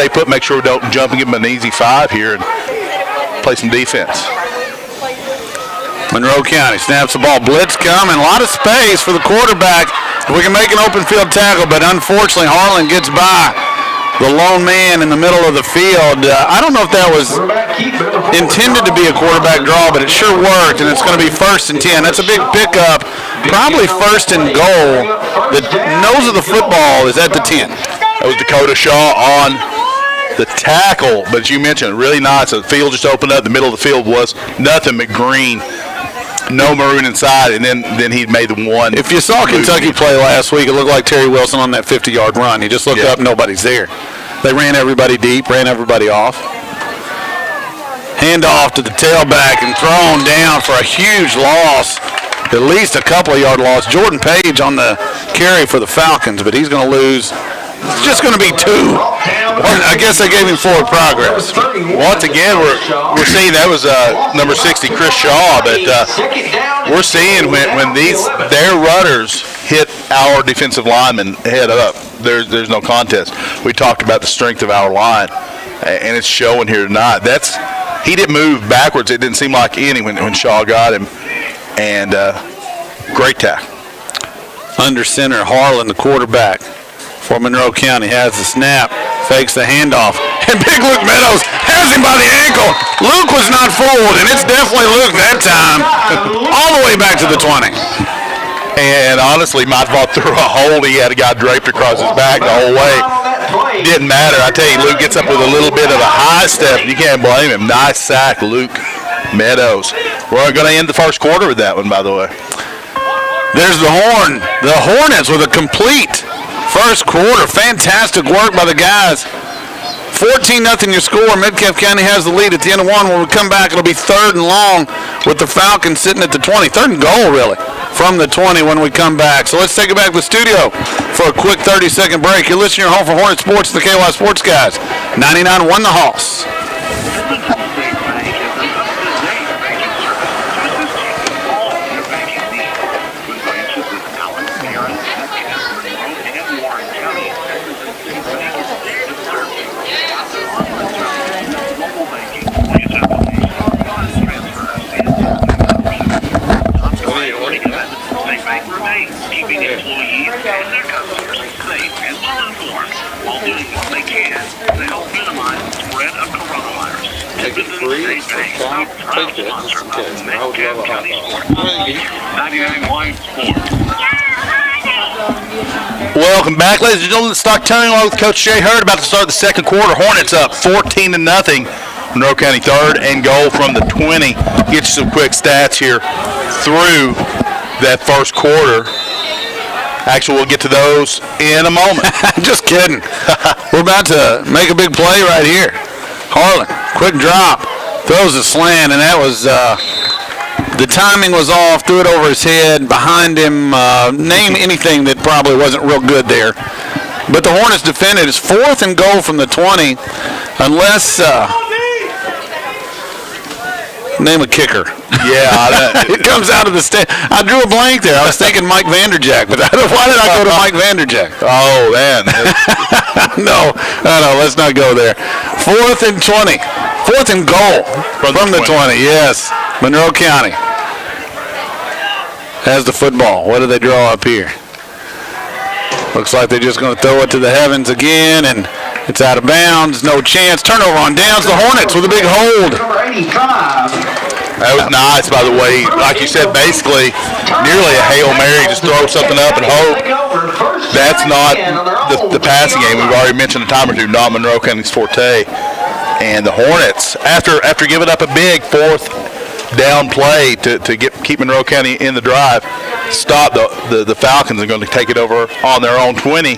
stay put, make sure we don't jump and give them an easy 5 here and play some defense. Monroe County snaps the ball. Blitz coming. A lot of space for the quarterback. We can make an open field tackle, but unfortunately Harlan gets by the lone man in the middle of the field. I don't know if that was intended to be a quarterback draw, but it sure worked, and it's going to be 1st and 10. That's a big pickup. Probably 1st and goal. The nose of the football is at the 10. That was Dakota Shaw on the tackle, but as you mentioned, really nice. The field just opened up. The middle of the field was nothing but green. No maroon inside, and then he made the one. If you saw Kentucky play last week, it looked like Terry Wilson on that 50-yard run. He just looked up, nobody's there. They ran everybody deep, ran everybody off. Handoff to the tailback and thrown down for a huge loss, at least a couple of yard loss. Jordan Page on the carry for the Falcons, but he's going to lose. It's just going to be 2. I guess they gave him forward progress. Once again, we're seeing that was number 60, Chris Shaw, but we're seeing when their runners hit our defensive linemen head up, there's no contest. We talked about the strength of our line, and it's showing here tonight. He didn't move backwards. It didn't seem like any when Shaw got him, and great tackle. Under center, Harlan, the quarterback for Monroe County, has the snap, fakes the handoff, and Big Luke Meadows has him by the ankle. Luke was not fooled, and it's definitely Luke that time, all the way back to the 20. And honestly, might have through a hole. He had a guy draped across his back the whole way. Didn't matter. I tell you, Luke gets up with a little bit of a high step. You can't blame him. Nice sack, Luke Meadows. We're going to end the first quarter with that one, by the way. There's the horn. The Hornets with a complete first quarter. Fantastic work by the guys. 14-0 your score. Metcalfe County has the lead at the end of one. When we come back, it'll be 3rd and long with the Falcons sitting at the 20. 3rd and goal, really, from the 20 when we come back. So let's take it back to the studio for a quick 30-second break. You're listening to your home for Hornet Sports, the KY Sports Guys. 99-1 the Hoss. Welcome back, ladies and gentlemen. Stock Turning along with Coach Jay Hurd about to start the second quarter. Hornets up 14-0. Monroe County 3rd and goal from the 20. Get you some quick stats here through that first quarter. Actually, we'll get to those in a moment. Just kidding. We're about to make a big play right here. Harlan, quick drop, throws a slant, and that was the timing was off. Threw it over his head, behind him. Name anything that probably wasn't real good there. But the Hornets defended. It's 4th and goal from the 20, unless name a kicker. Yeah, it comes out of the stand. I drew a blank there. I was thinking Mike Vanderjack, but why did I go to Mike Vanderjack? Oh, man. No, let's not go there. 4th and 20. 4th and goal from the 20. Yes, Monroe County has the football. What do they draw up here? Looks like they're just going to throw it to the heavens again, and it's out of bounds. No chance. Turnover on downs. The Hornets with a big hold. That was nice, by the way. Like you said, basically nearly a Hail Mary. Just throw something up and hope. That's not the passing game. We've already mentioned a time or two, not Monroe County's forte. And the Hornets, after giving up a big 4th down play to keep Monroe County in the drive, stop the Falcons are going to take it over on their own 20.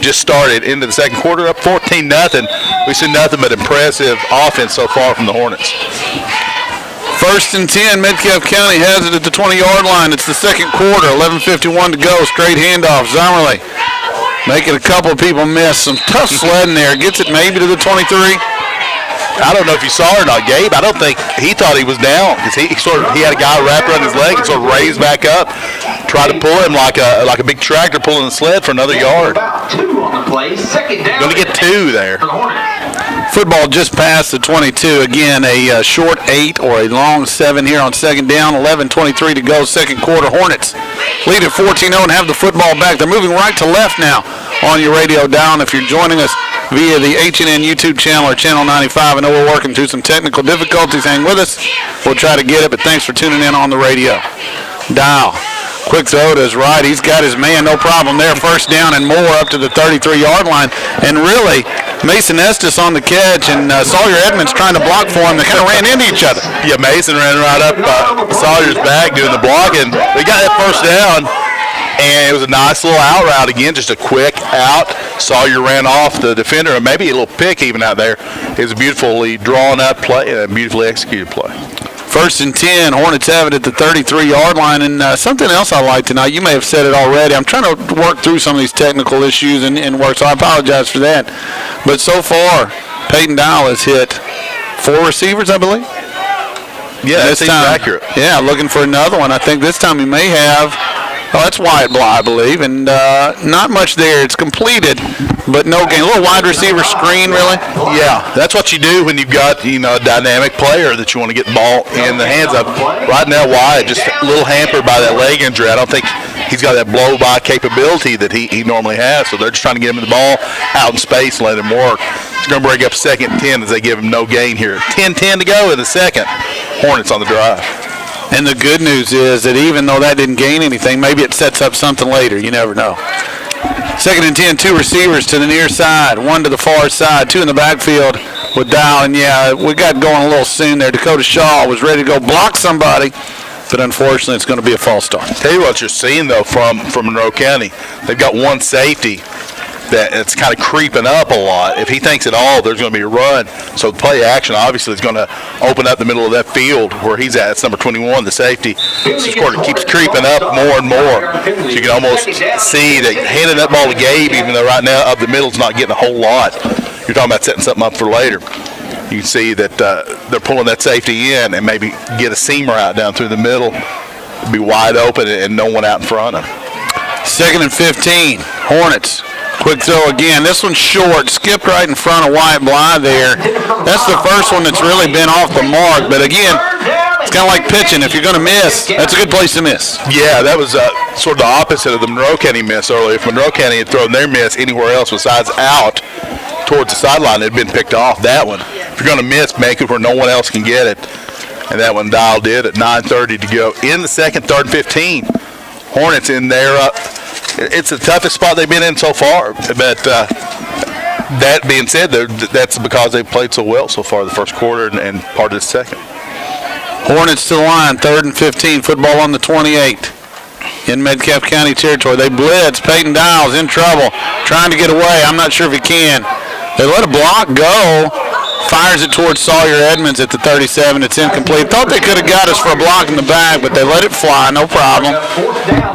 Just started into the second quarter, up 14-0. We see nothing but impressive offense so far from the Hornets. 1st and 10, Metcalfe County has it at the 20-yard line. It's the second quarter, 11:51 to go. Straight handoff. Zommerle making a couple of people miss. Some tough sledding there. Gets it maybe to the 23. I don't know if you saw it or not, Gabe. I don't think he thought he was down because he had a guy wrapped around his leg and sort of raised back up, tried to pull him like a big tractor pulling the sled for another yard. About 2 on the play. Second down. Going to get 2 there. Football just past the 22. Again, a short 8 or a long 7 here on second down. 11:23 to go, second quarter. Hornets lead at 14-0 and have the football back. They're moving right to left now on your radio dial. If you're joining us via the H&N YouTube channel or Channel 95, I know we're working through some technical difficulties. Hang with us. We'll try to get it, but thanks for tuning in on the radio dial. Quick throw to his right. He's got his man, no problem there. First down and more up to the 33-yard line. And really, Mason Estes on the catch and Sawyer Edmonds trying to block for him. They kind of ran into each other. Yeah, Mason ran right up Sawyer's back doing the blocking. They got that first down, and it was a nice little out route again, just a quick out. Sawyer ran off the defender, and maybe a little pick even out there. It was a beautifully drawn up play and a beautifully executed play. First and 10, Hornets have it at the 33-yard line. And something else I like tonight, you may have said it already. I'm trying to work through some of these technical issues and work, so I apologize for that. But so far, Peyton Dial has hit 4 receivers, I believe. Yeah, that seems accurate. Yeah, looking for another one. I think this time he may have. Oh, that's Wyatt Bly, I believe, and not much there. It's completed, but no gain. A little wide receiver screen, really. Yeah, that's what you do when you've got a dynamic player that you want to get the ball in the hands of. Right now, Wyatt just a little hampered by that leg injury. I don't think he's got that blow-by capability that he normally has, so they're just trying to get him the ball out in space and let him work. It's going to break up second 10 as they give him no gain here. 10-10 to go in the second. Hornets on the drive. And the good news is that even though that didn't gain anything, maybe it sets up something later. You never know. Second and 10, 2 receivers to the near side, 1 to the far side, 2 in the backfield with Dow. And, yeah, we got going a little soon there. Dakota Shaw was ready to go block somebody, but unfortunately it's going to be a false start. Tell you what you're seeing, though, from Monroe County. They've got one safety that's kind of creeping up a lot. If he thinks at all there's going to be a run, so the play action obviously is going to open up the middle of that field where he's at. It's number 21, the safety. This quarter keeps creeping up more and more. So you can almost see that handing that ball to Gabe, even though right now up the middle's not getting a whole lot. You're talking about setting something up for later. You can see that they're pulling that safety in and maybe get a seamer out down through the middle, be wide open and no one out in front of him. Second and 15, Hornets. Quick throw again. This one's short. Skipped right in front of Wyatt Bly there. That's the first one that's really been off the mark. But again, it's kind of like pitching. If you're going to miss, that's a good place to miss. Yeah, that was sort of the opposite of the Monroe County miss earlier. If Monroe County had thrown their miss anywhere else besides out towards the sideline, it had been picked off. That one, if you're going to miss, make it where no one else can get it. And that one Dial did at 9:30 to go in the second, 3rd and 15. Hornets in there. It's the toughest spot they've been in so far. But that being said, that's because they've played so well so far the first quarter and part of the second. Hornets to the line, 3rd and 15. Football on the 28 in Metcalfe County territory. They blitz. Peyton Dial's in trouble, trying to get away. I'm not sure if he can. They let a block go. Fires it towards Sawyer Edmonds at the 37. It's incomplete. Thought they could have got us for a block in the back, but they let it fly. No problem.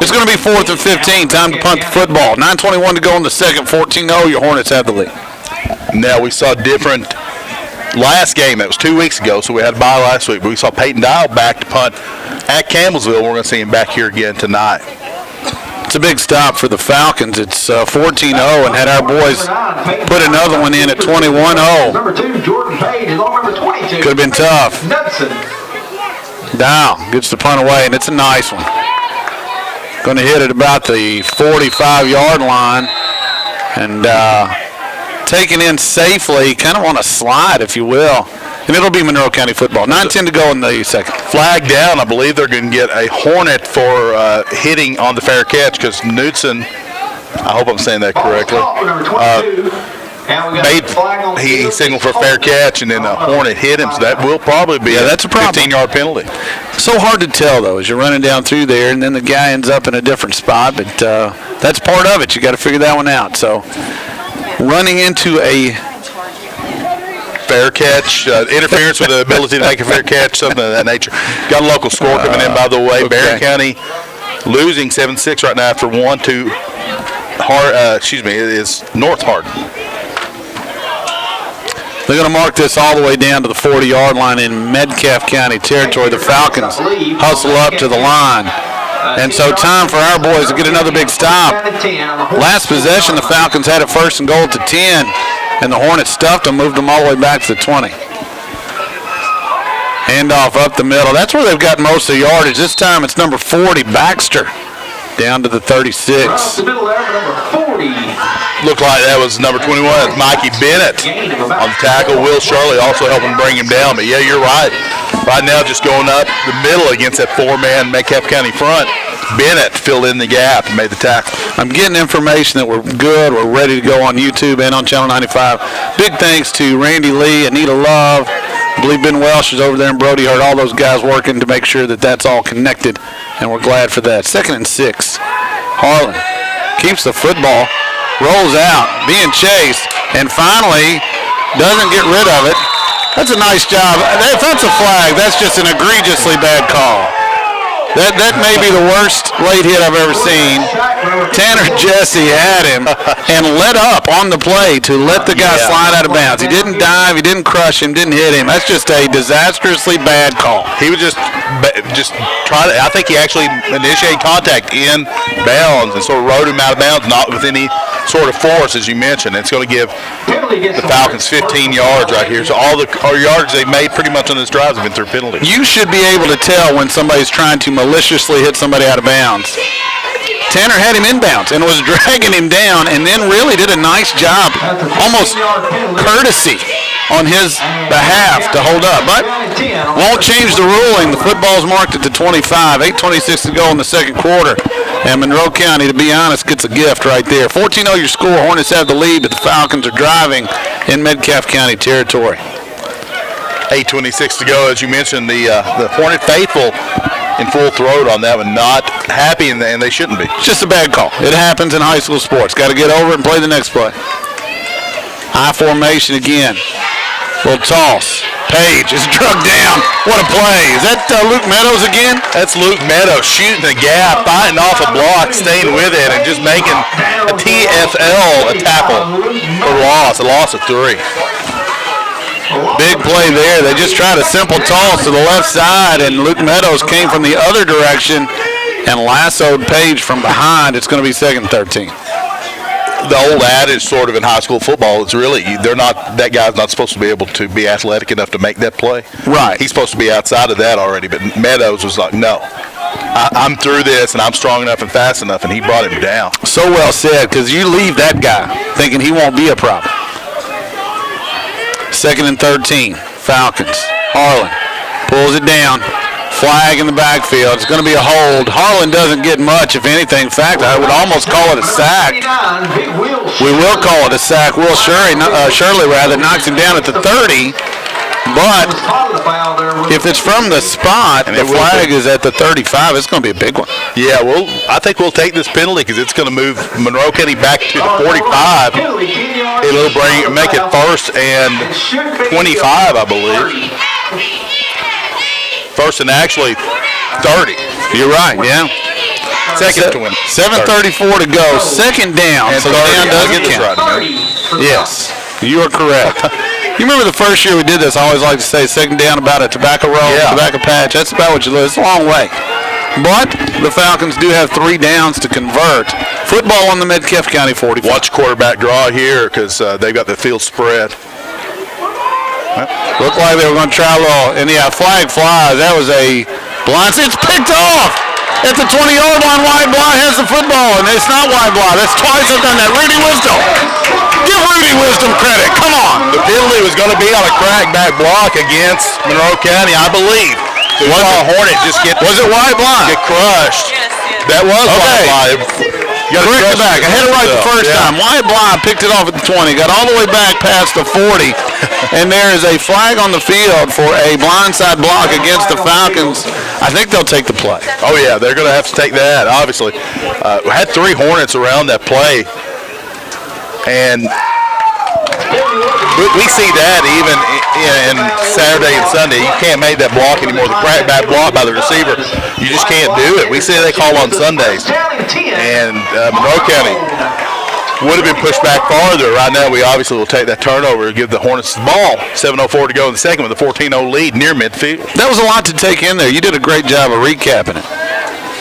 It's going to be 4th and 15. Time to punt the football. 9:21 to go in the second. 14-0. Your Hornets have the lead. Now, we saw different last game. That was 2 weeks ago, so we had a bye last week. But we saw Peyton Dial back to punt at Campbellsville. We're going to see him back here again tonight. It's a big stop for the Falcons. It's 14-0, and had our boys put another one in at 21-0. Could have been tough. Dow gets the punt away, and it's a nice one. Going to hit it about the 45-yard line, and taken in safely, kind of on a slide, if you will. And it'll be Monroe County football. 9:10 to go in the second. Flag down. I believe they're going to get a Hornet for hitting on the fair catch because Knudsen, I hope I'm saying that correctly, he signaled for a fair catch, and then a Hornet hit him, so that will probably be that's a 15-yard penalty. So hard to tell, though, as you're running down through there, and then the guy ends up in a different spot, but that's part of it. You got to figure that one out. So running into a fair catch, interference with the ability to make a fair catch, something of that nature. Got a local score coming in, by the way. Okay. Barron County losing 7-6 right now after 1-2. It is North Hardin. They're going to mark this all the way down to the 40-yard line in Metcalfe County territory. The Falcons hustle up to the line. And so time for our boys to get another big stop. Last possession, the Falcons had it 1st and goal to 10. And the Hornets stuffed them, moved them all the way back to the 20. Handoff up the middle. That's where they've got most of the yardage. This time it's number 40, Baxter, down to the 36. Across the middle there for number 40. Looked like that was number 21. That's Mikey Bennett on the tackle. Will Shirley also helping bring him down. But, yeah, you're right. Right now just going up the middle against that four-man Metcalfe County front. Bennett filled in the gap and made the tackle. I'm getting information that we're good. We're ready to go on YouTube and on Channel 95. Big thanks to Randy Lee, Anita Love. I believe Ben Welsh is over there, and Brody Hurt. All those guys working to make sure that that's all connected, and we're glad for that. 2nd and 6. Harlan keeps the football, rolls out, being chased, and finally doesn't get rid of it. That's a nice job. If that's a flag, that's just an egregiously bad call. That may be the worst late hit I've ever seen. Tanner Jesse had him and let up on the play to let the guy slide out of bounds. He didn't dive, he didn't crush him, didn't hit him. That's just a disastrously bad call. He was just trying to, I think he actually initiated contact in bounds and sort of rode him out of bounds, not with any sort of force, as you mentioned. It's going to give the Falcons 15 yards right here. So all yards they've made pretty much on this drive have been through penalties. You should be able to tell when somebody's trying to maliciously hit somebody out of bounds. Tanner had him inbounds and was dragging him down, and then really did a nice job, almost courtesy on his behalf to hold up. But won't change the ruling. The football's marked at the 25. 8:26 to go in the second quarter. And Monroe County, to be honest, gets a gift right there. 14-0 your score. Hornets have the lead, but the Falcons are driving in Metcalfe County territory. 8:26 to go. As you mentioned, the Hornet faithful in full throat on that one, not happy, and they shouldn't be. It's just a bad call. It happens in high school sports. Got to get over it and play the next play. High formation again. Little toss. Page is drugged down. What a play. Is that Luke Meadows again? That's Luke Meadows shooting the gap, fighting off a block, staying with it, and just making a TFL a tackle for loss, a loss of 3. Big play there. They just tried a simple toss to the left side, and Luke Meadows came from the other direction and lassoed Page from behind. It's going to be 2nd and 13. The old adage sort of in high school football is really that guy's not supposed to be able to be athletic enough to make that play. Right. He's supposed to be outside of that already, but Meadows was like, no, I'm through this, and I'm strong enough and fast enough, and he brought him down. So well said, because you leave that guy thinking he won't be a problem. 2nd and 13, Falcons. Harlan pulls it down. Flag in the backfield. It's going to be a hold. Harlan doesn't get much, if anything. In fact, I would almost call it a sack. We will call it a sack. Will Shirley knocks him down at the 30. But if it's from the spot, the flag is at the 35. It's going to be a big one. Yeah, well, I think we'll take this penalty because it's going to move Monroe County back to the 45. It'll make it 1st and 25, I believe. 1st and actually 30. You're right, yeah. 2nd to win. 7:34 to go. 2nd down. And so the down doesn't count. Right, yes, you are correct. You remember the first year we did this, I always like to say 2nd down about a tobacco roll, tobacco patch. That's about what you lose. It's a long way. But the Falcons do have 3 downs to convert. Football on the Metcalfe County 45. Watch quarterback draw here because they've got the field spread. Looked like they were going to try a little, and flag flies. That was a blind. It's picked off at the 20-yard line. Wide Bly has the football, and it's not Wide Bly. That's twice I've done that. Rudy Wisdom. Give Rudy Wisdom credit. Come on. The penalty was going to be on a crackback block against Monroe County, I believe. We saw Hornet just Was it Wide Bly? Get crushed. That was Okay. Wide Bly. Correct it back. I had it right the first time. Wyatt Bly picked it off at the 20, got all the way back past the 40, and there is a flag on the field for a blindside block against the Falcons. I think they'll take the play. Oh, yeah, they're going to have to take that, obviously. We had 3 Hornets around that play, and we see that even in Saturday and Sunday. You can't make that block anymore. The crackback block by the receiver, you just can't do it. We see they call on Sundays. And Monroe County would have been pushed back farther. Right now, we obviously will take that turnover and give the Hornets the ball. 7:04 to go in the second with a 14-0 lead near midfield. That was a lot to take in there. You did a great job of recapping it.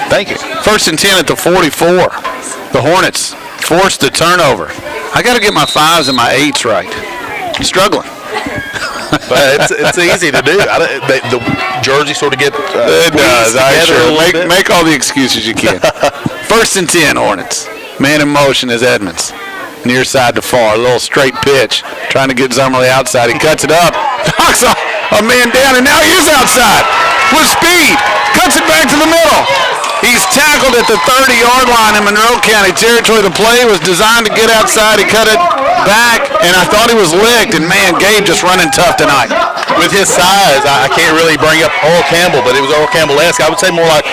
Thank you. 1st and 10 at the 44. The Hornets Forced the turnover. I got to get my 5s and my 8s right. I'm struggling. But it's easy to do. The jersey sort of get it does. Make all the excuses you can. 1st and 10, Hornets. Man in motion is Edmonds. Near side to far. A little straight pitch. Trying to get Zummerly outside. He cuts it up. Knocks a man down, and now he is outside with speed. Cuts it back to the middle. He's tackled at the 30-yard line in Monroe County territory. The play was designed to get outside. He cut it back, and I thought he was licked. And, man, Gabe just running tough tonight. With his size, I can't really bring up Earl Campbell, but it was Earl Campbell-esque. I would say more like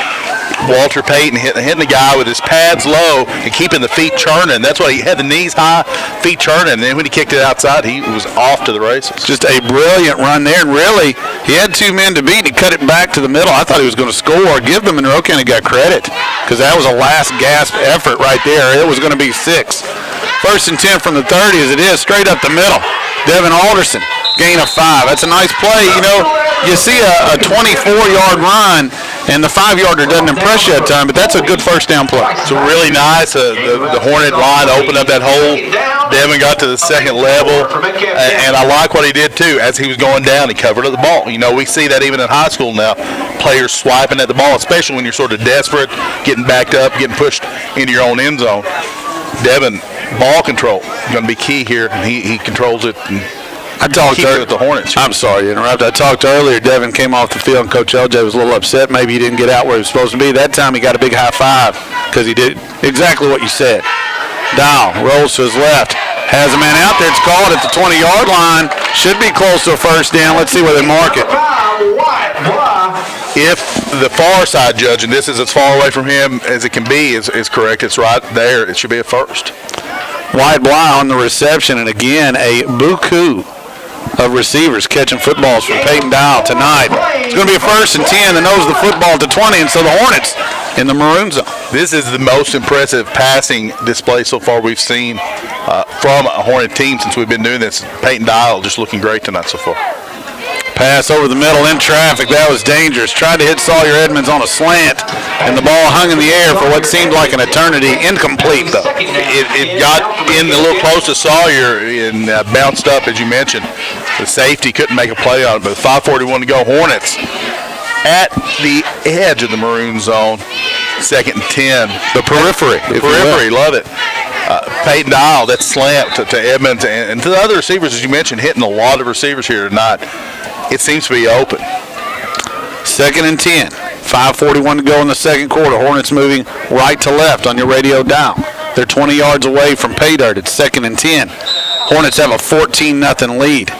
Walter Payton hitting the guy with his pads low and keeping the feet churning. That's why he had the knees high, feet churning. And then when he kicked it outside, he was off to the races. Just a brilliant run there. And really, he had 2 men to beat, and he cut it back to the middle. I thought he was going to score. Give the Monroe County guy credit, because that was a last gasp effort right there. It was going to be 6. 1st and 10 from the 30 as it is, straight up the middle. Devin Alderson, gain of 5. That's a nice play. You know, you see a 24-yard run, and the 5-yarder doesn't impress you at time, but that's a good first down play. So really nice. The Hornet line opened up that hole. Devin got to the second level, and I like what he did too. As he was going down, he covered up the ball. You know, we see that even in high school now, players swiping at the ball, especially when you're sort of desperate, getting backed up, getting pushed into your own end zone. Devin, ball control is going to be key here, and he controls it. And I talked with the Hornets. I'm sorry to interrupt. I talked earlier. Devin came off the field, and Coach LJ was a little upset. Maybe he didn't get out where he was supposed to be. That time he got a big high five because he did exactly what you said. Dow rolls to his left. Has a man out there. It's called at the 20-yard line. Should be close to a first down. Let's see where they mark it. If the far side judge, and this is as far away from him as it can be, is correct, it's right there. It should be a first. White Bly on the reception, and again, a buku of receivers catching footballs from Peyton Dow tonight. It's going to be a 1st and 10. The nose of the football to 20, and so the Hornets in the maroon zone. This is the most impressive passing display so far we've seen from a Hornet team since we've been doing this. Peyton Dow just looking great tonight so far. Pass over the middle in traffic. That was dangerous. Tried to hit Sawyer Edmonds on a slant, and the ball hung in the air for what seemed like an eternity. Incomplete, though. It got in a little close to Sawyer and bounced up, as you mentioned. The safety couldn't make a play on it, but 5:41 to go. Hornets at the edge of the maroon zone. 2nd and 10. The periphery. Love it. Peyton Dow, that slant to Edmonds and to the other receivers, as you mentioned, hitting a lot of receivers here tonight. It seems to be open. 2nd and 10. 5:41 to go in the second quarter. Hornets moving right to left on your radio dial. They're 20 yards away from pay dirt. It's 2nd and 10. Hornets have a 14-0 lead.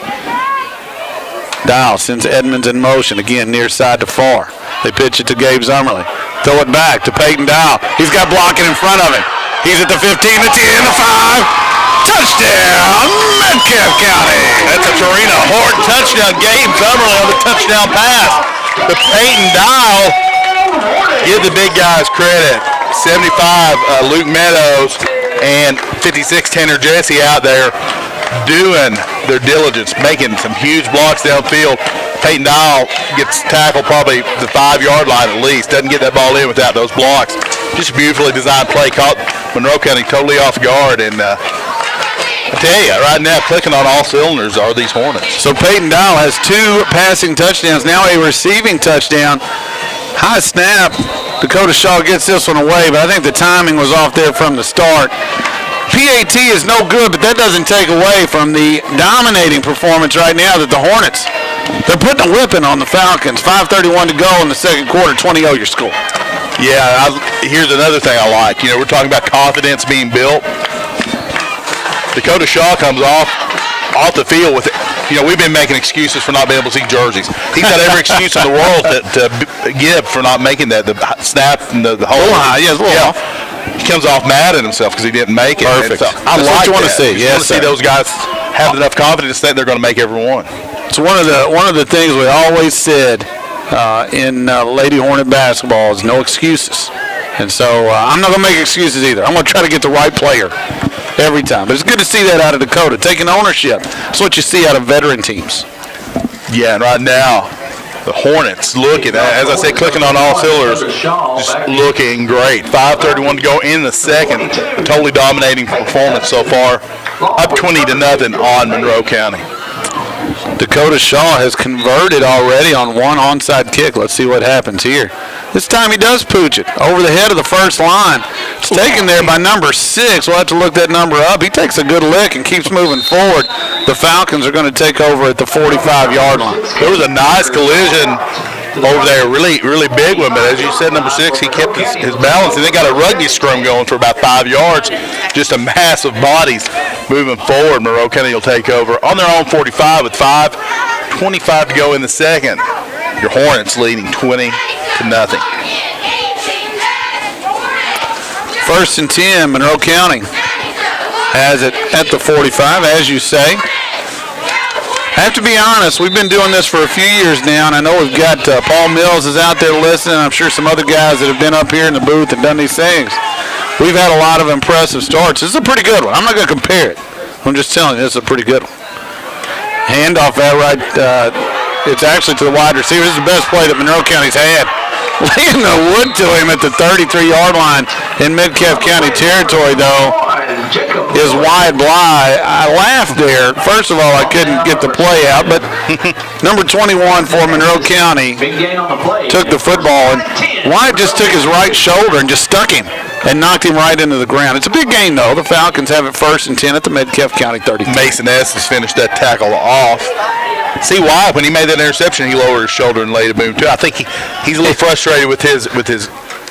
Dow sends Edmonds in motion. Again, near side to far. They pitch it to Gabe Zummerly. Throw it back to Peyton Dow. He's got blocking in front of him. He's at the 15, the 10, the 5. Touchdown, Metcalfe County. That's a Torino Horde touchdown. Gabe Zummerly on the touchdown pass. The Peyton Dow, give the big guys credit. 75, Luke Meadows, and 56, Tanner Jesse out there doing their diligence, making some huge blocks downfield. Peyton Dow gets tackled probably the 5-yard line at least. Doesn't get that ball in without those blocks. Just a beautifully designed play. Caught Monroe County totally off guard. And I tell you, right now, clicking on all cylinders are these Hornets. So Peyton Dow has 2 passing touchdowns, now a receiving touchdown. High snap. Dakota Shaw gets this one away, but I think the timing was off there from the start. PAT is no good, but that doesn't take away from the dominating performance right now that the Hornets, they're putting a whipping on the Falcons. 5:31 to go in the second quarter, 20-0 your score. Yeah, here's another thing I like. You know, we're talking about confidence being built. Dakota Shaw comes off the field with it. You know, we've been making excuses for not being able to see jerseys. He's got every excuse in the world to give for not making that. The snap and the whole. Yeah. He comes off mad at himself because he didn't make it. Perfect. So I That's like what you want to see. You want to see those guys have enough confidence that they're going to make every one. It's one of the things we always said in Lady Hornet basketball is no excuses. And so I'm not going to make excuses either. I'm going to try to get the right player every time. But it's good to see that out of Dakota, taking ownership. That's what you see out of veteran teams. Yeah, and right now, The Hornets looking, as I said, clicking on all cylinders, just looking great. 5:31 to go in the second. Totally dominating performance so far. Up 20-0 on Monroe County. Dakota Shaw has converted already on one onside kick. Let's see what happens here. This time he does pooch it over the head of the first line. It's taken there by number 6. We'll have to look that number up. He takes a good lick and keeps moving forward. The Falcons are going to take over at the 45-yard line. There was a nice collision over there, really, really big one, but as you said, number 6, he kept his balance, and they got a rugby scrum going for about 5 yards. Just a mass of bodies moving forward. Monroe County will take over on their own 45 with 5:25 to go in the second. Your Hornets leading 20-0. First and 10, Monroe County has it at the 45, as you say. I have to be honest, we've been doing this for a few years now, and I know we've got Paul Mills is out there listening. I'm sure some other guys that have been up here in the booth and done these things. We've had a lot of impressive starts. This is a pretty good one. I'm not going to compare it. I'm just telling you, this is a pretty good one. Handoff that right, it's actually to the wide receiver. This is the best play that Monroe County's had. Laying the wood to him at the 33-yard line in Metcalfe County territory, though, is Wyatt Bly. I laughed there. First of all, I couldn't get the play out, but number 21 for Monroe County took the football, and Wyatt just took his right shoulder and just stuck him and knocked him right into the ground. It's a big game, though. The Falcons have it first and 10 at the Metcalfe County 30. Mason Estes finished that tackle off. See why? When he made that interception, he lowered his shoulder and laid a boom too. I think he's a little frustrated with his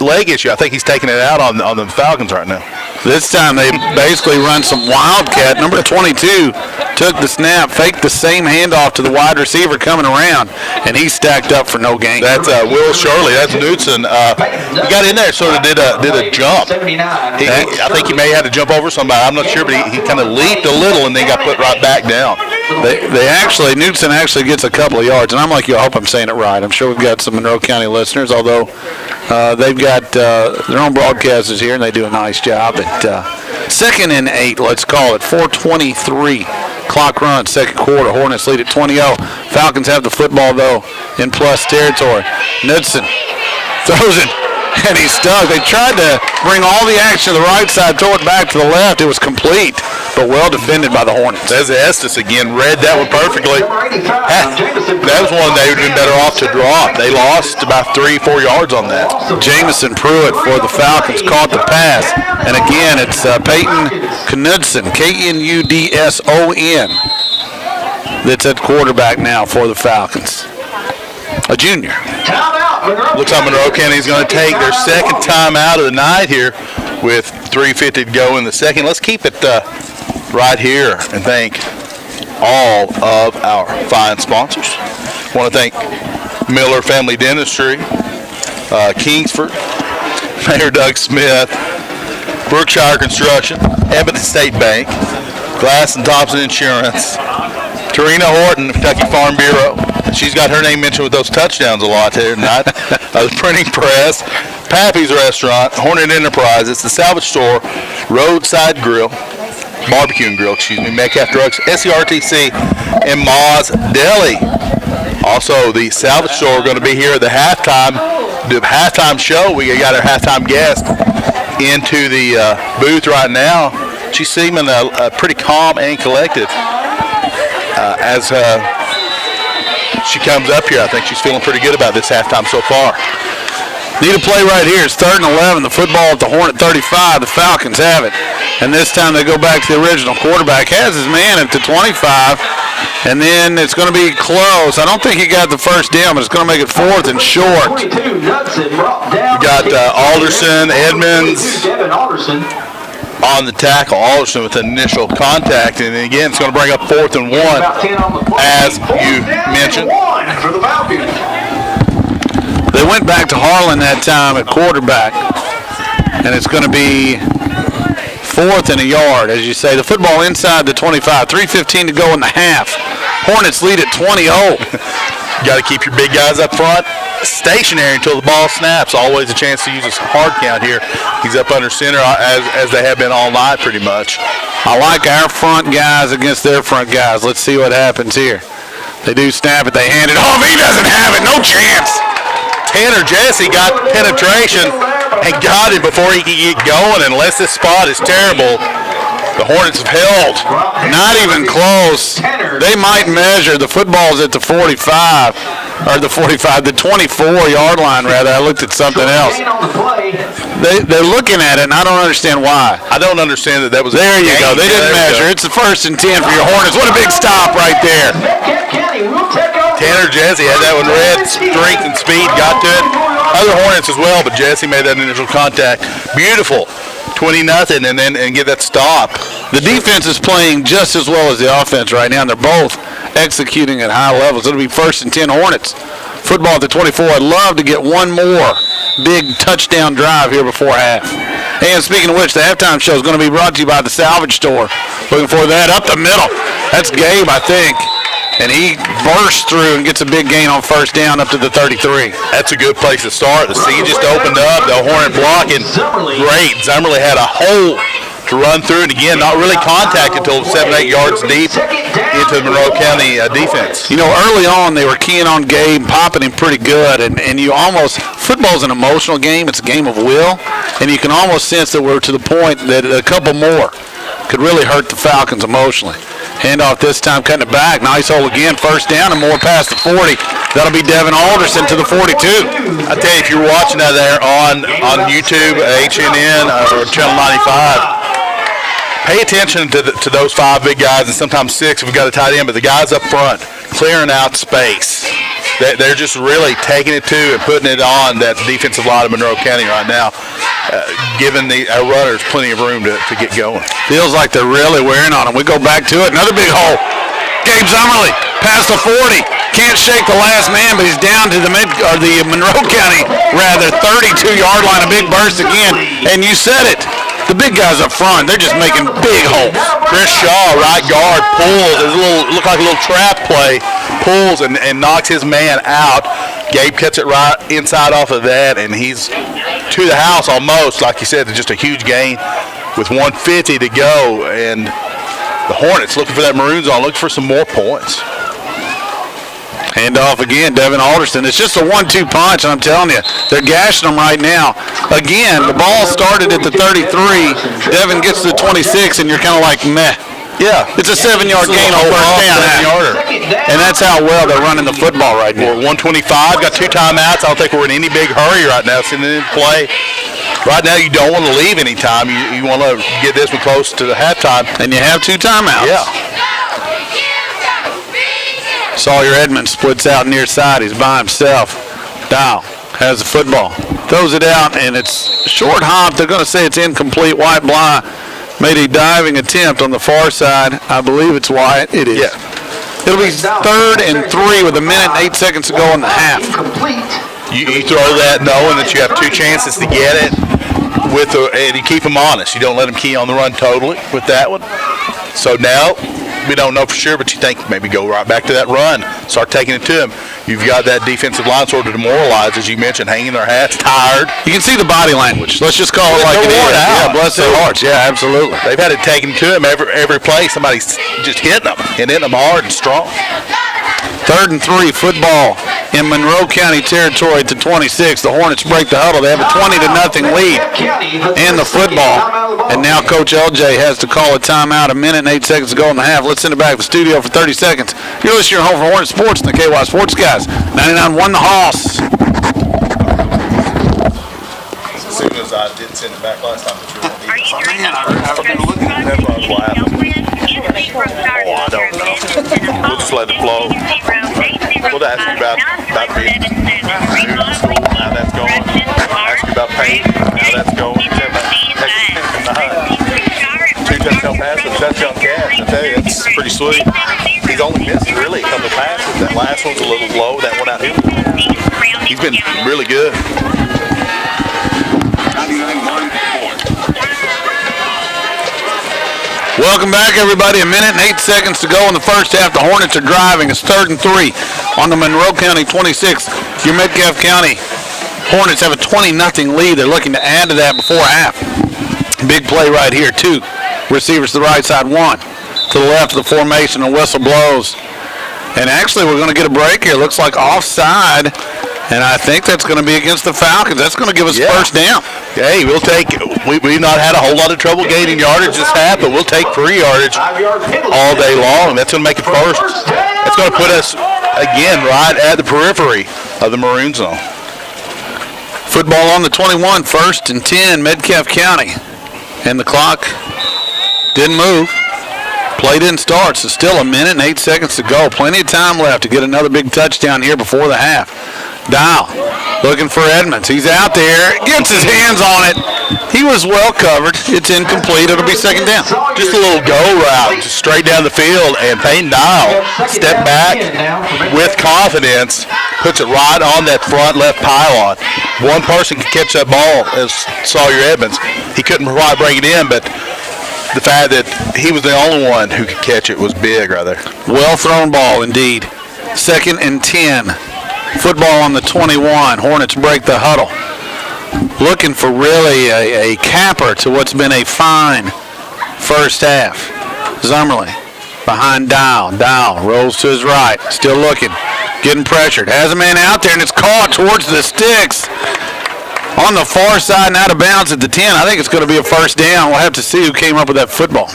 leg issue. I think he's taking it out on the Falcons right now. This time they basically run some wildcat. Number 22 took the snap, faked the same handoff to the wide receiver coming around, and he stacked up for no gain. That's Will Shirley. That's Knudsen. He got in there, sort of did a jump. I think he may have had to jump over somebody. I'm not sure, but he kind of leaped a little and then got put right back down. Knudsen actually gets a couple of yards, and I'm like you, I hope I'm saying it right. I'm sure we've got some Monroe County listeners, although they've got their own broadcasters here, and they do a nice job. But second and 8, let's call it. 4:23 clock run, second quarter. Hornets lead at 20-0. Falcons have the football, though, in plus territory. Knudsen throws it, and he's stuck. They tried to bring all the action to the right side, throw it back to the left. It was complete, but well defended by the Hornets. There's Estes again, read that one perfectly. That was one they would have been better off to drop. They lost about 3-4 yards on that. Jamison Pruitt for the Falcons caught the pass. And again, it's Peyton Knudsen, Knudson, that's at quarterback now for the Falcons. A junior. Looks like Monroe County is going to take their second time out of the night here with 3:50 to go in the second. Let's keep it right here and thank all of our fine sponsors. I want to thank Miller Family Dentistry, Kingsford, Mayor Doug Smith, Brookshire Construction, Ebony State Bank, Glass and Thompson Insurance, Tarina Horton, Kentucky Farm Bureau. She's got her name mentioned with those touchdowns a lot here tonight. The Printing Press, Pappy's Restaurant, Hornet Enterprises, The Salvage Store, Roadside Grill, Barbecue and Grill, Metcalfe Drugs, SERTC, and Ma's Deli. Also, the Salvage Store going to be here at the halftime show. We got our halftime guest into the booth right now. She's seeming pretty calm and collected as she comes up here. I think she's feeling pretty good about this halftime so far. Need a play right here. It's 3rd and 11. The football at the Hornet 35. The Falcons have it. And this time they go back to the original quarterback. Has his man at the 25. And then it's going to be close. I don't think he got the first down, but it's going to make it 4th and short. We got Alderson, Edmonds on the tackle. Alderson with initial contact. And again, it's going to bring up 4th and 1, as you mentioned. They went back to Harlan that time at quarterback, and it's going to be 4th and a yard, as you say. The football inside the 25. 3:15 to go in the half. Hornets lead at 20-0. You got to keep your big guys up front stationary until the ball snaps. Always a chance to use a hard count here. He's up under center as they have been all night pretty much. I like our front guys against their front guys. Let's see what happens here. They do snap it. They hand it off. He doesn't have it. No chance. Tanner Jesse got penetration and got it before he could get going. Unless this spot is terrible, the Hornets have held. Not even close. They might measure. The football's at the 45, or the 24-yard line, rather. I looked at something else. They're looking at it, and I don't understand why. I don't understand that was. There you go. They didn't measure. It's the 1st and 10 for your Hornets. What a big stop right there. Tanner Jesse had that one read. Strength and speed got to it. Other Hornets as well, but Jesse made that initial contact. Beautiful. 20-0, and get that stop. The defense is playing just as well as the offense right now, and they're both executing at high levels. It'll be 1st and 10 Hornets. Football at the 24. I'd love to get one more big touchdown drive here before half. And speaking of which, the halftime show is going to be brought to you by the Salvage Store. Looking for that up the middle. That's Gabe, I think. And he bursts through and gets a big gain on 1st down up to the 33. That's a good place to start. The seat just opened up. The Hornet blocking great. Zummerly had a hole to run through, and again, not really contacted until 7-8 yards deep into the Monroe County defense. You know, early on they were keying on Gabe, popping him pretty good, and you almost, football's an emotional game. It's a game of will, and you can almost sense that we're to the point that a couple more could really hurt the Falcons emotionally. Handoff this time, cutting it back. Nice hole again. 1st down and more past the 40. That'll be Devin Alderson to the 42. I tell you, if you're watching that there on YouTube, HNN, or Channel 95, pay attention to those 5 big guys, and sometimes 6 if we've got a tight end, but the guys up front clearing out space. They're just really taking it to and putting it on that defensive line of Monroe County right now, giving our runners plenty of room to get going. Feels like they're really wearing on them. We go back to it. Another big hole. Gabe Zummerly past the 40. Can't shake the last man, but he's down to the Monroe County, 32-yard line. A big burst again. And you said it. The big guys up front, they're just making big holes. Chris Shaw, right guard, pulls. It looked like a little trap play. Pulls and knocks his man out. Gabe cuts it right inside off of that, and he's to the house almost. Like you said, it's just a huge gain with 1:50 to go. And the Hornets looking for that maroon zone, looking for some more points. Handoff again, Devin Alderson. It's just a 1-2 punch, and I'm telling you, they're gashing them right now. Again, the ball started at the 33. Devin gets to the 26, and you're kind of like, meh. Yeah. It's a 7-yard gain on 1st down. And that's how well they're running the football right now. We're 125, got 2 timeouts. I don't think we're in any big hurry right now. Sitting in play. Right now, you don't want to leave any time. You want to get this one close to the halftime. And you have 2 timeouts. Yeah. Sawyer Edmonds splits out near side. He's by himself. Dow has the football. Throws it out, and it's short hop. They're going to say it's incomplete. Wyatt Bly made a diving attempt on the far side. I believe it's Wyatt. It is. Yeah. It'll be 3rd and 3 with 1:08 to go in the half. You throw that knowing that you have 2 chances to get it, and you keep them honest. You don't let them key on the run totally with that one. So now, we don't know for sure, but you think maybe go right back to that run, start taking it to him. You've got that defensive line sort of demoralized, as you mentioned, hanging their hats, tired. You can see the body language. Let's just call it like it is. Yeah, bless their hearts. Yeah, absolutely. They've had it taken to them every play. Somebody's just hitting them and hitting them hard and strong. 3rd and 3, football in Monroe County territory at the 26. The Hornets break the huddle. They have a 20-0 lead in the football. And now Coach LJ has to call a timeout. 1:08 to go in the half. Let's send it back to the studio for 30 seconds. You're listening to Home for Hornet Sports and the KY Sports Guys. 99-1 the Hoss. As soon as I did send it back last time, but you were Are you during the I've been looking at that. Oh, I don't know. We'll just let it flow. We'll ask you about being new school, how that's going. Ask you about paint, how that's going. 2 touchdown passes, touchdown catch. I tell you, it's pretty sweet. He's only missed really a couple passes. That last one's a little low. That one out here. He's been really good. Welcome back, everybody. 1:08 to go in the first half. The Hornets are driving. It's 3rd and 3 on the Monroe County 26. Your Metcalfe County Hornets have a 20-0 lead. They're looking to add to that before half. Big play right here. 2 receivers to the right side. 1 to the left of the formation. A whistle blows. And actually, we're going to get a break here. Looks like offside. And I think that's going to be against the Falcons. That's going to give us first down. Hey, we'll take. We've not had a whole lot of trouble gaining yardage this half, but we'll take free yardage all day long. That's going to make it first. That's going to put us again right at the periphery of the Maroon zone. Football on the 21, 1st and 10, Metcalfe County. And the clock didn't move. Play didn't start, so still 1 minute and 8 seconds to go. Plenty of time left to get another big touchdown here before the half. Dial looking for Edmonds. He's out there, gets his hands on it. He was well covered. It's incomplete. It'll be second down. Just a little go route, just straight down the field, and Peyton Dial step back with confidence, puts it right on that front left pylon. One person could catch that ball as Sawyer Edmonds. He couldn't quite bring it in, but the fact that he was the only one who could catch it was big right there. Well thrown ball indeed. 2nd and 10. Football on the 21. Hornets break the huddle. Looking for really a capper to what's been a fine first half. Zummerly behind Dial. Dial rolls to his right. Still looking. Getting pressured. Has a man out there, and it's caught towards the sticks. On the far side and out of bounds at the 10. I think it's going to be a first down. We'll have to see who came up with that football.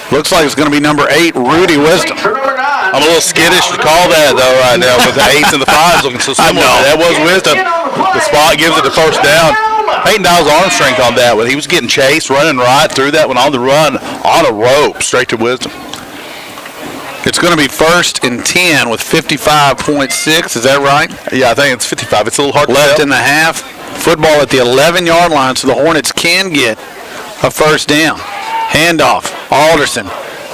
Looks like it's going to be number 8, Rudy Wisdom. I'm a little skittish to call that, though, right now, with the 8s and the 5s looking so similar. That was Wisdom. The spot gives it the first down. Peyton Dial's arm strength on that one. He was getting chased, running right through that one on the run, on a rope, straight to Wisdom. It's going to be 1st and 10 with 55.6. Is that right? Yeah, I think it's 55. It's a little hard to left tell. in the half. Football at the 11-yard line, so the Hornets can get a first down. Handoff. Alderson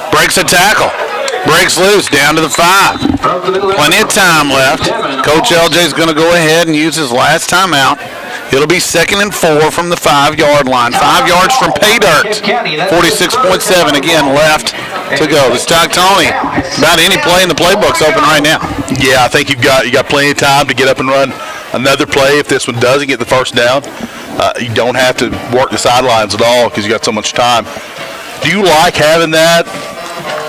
breaks a tackle. Breaks loose down to the 5. Plenty of time left. Coach LJ's going to go ahead and use his last timeout. It'll be 2nd and 4 from the 5-yard line. 5 yards from pay dirt. 46.7 again left to go. The Stock Tony, about any play in the playbook's open right now. Yeah, I think you got plenty of time to get up and run another play if this one doesn't get the first down. You don't have to work the sidelines at all because you got so much time. Do you like having that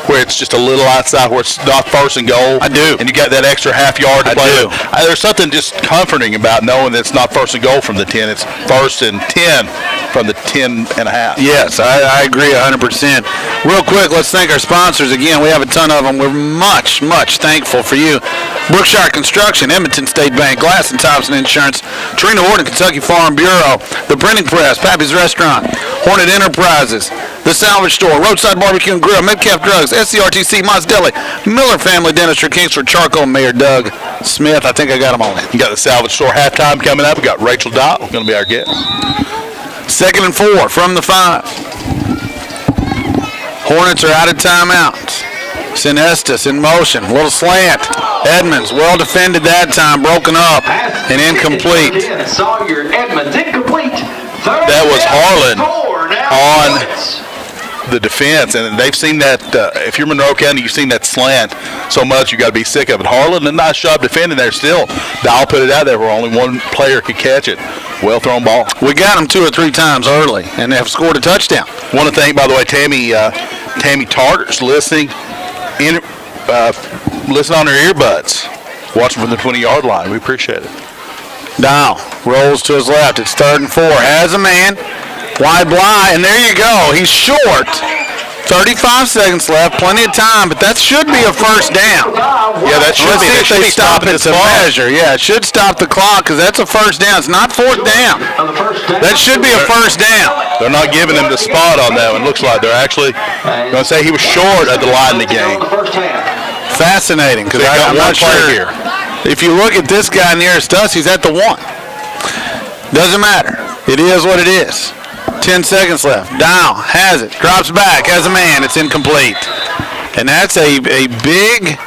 where it's just a little outside, where it's not first and goal? I do. And you got that extra half yard to play. I do. There's something just comforting about knowing that it's not first and goal from the 10. It's 1st and 10 from the 10 and a half. Yes, I agree 100%. Real quick, let's thank our sponsors. Again, we have a ton of them. We're much, much thankful for you. Brookshire Construction, Edmonton State Bank, Glass & Thompson Insurance, Trina Horton, Kentucky Farm Bureau, The Printing Press, Pappy's Restaurant, Hornet Enterprises, The Salvage Store, Roadside Barbecue and Grill, Metcalfe Drugs, SCRTC, Mott's Deli, Miller Family Dentistry, Kingsford Charcoal, Mayor Doug Smith. I think I got them all in. You got the Salvage Store halftime coming up. We got Rachel Dott going to be our guest. 2nd and 4 from the 5. Hornets are out of timeouts. Sinestis in motion. Little slant. Edmonds well defended that time. Broken up and incomplete. That was Harlan on the defense, and they've seen that. If you're Monroe County, you've seen that slant so much you got to be sick of it. Harlan, a nice job defending there still. Dial put it out there where only one player could catch it. Well thrown ball. We got them 2 or 3 times early, and they have scored a touchdown. Want to thank, by the way, Tammy Tarter's listening on her earbuds, watching from the 20-yard line. We appreciate it. Dial rolls to his left. It's 3rd and 4. Has a man. Wide Bly, and there you go. He's short. 35 seconds left. Plenty of time, but that should be a first down. Yeah, that should be. Let's see if they stop it to measure. Yeah, it should stop the clock because that's a first down. It's not 4th down. That should be a first down. They're not giving him the spot on that one. Looks like they're actually going to say he was short at the line of the game. Fascinating, because I'm not sure here. If you look at this guy nearest us, he's at the 1. Doesn't matter. It is what it is. 10 seconds left. Dial has it. Drops back. Has a man. It's incomplete. And that's a big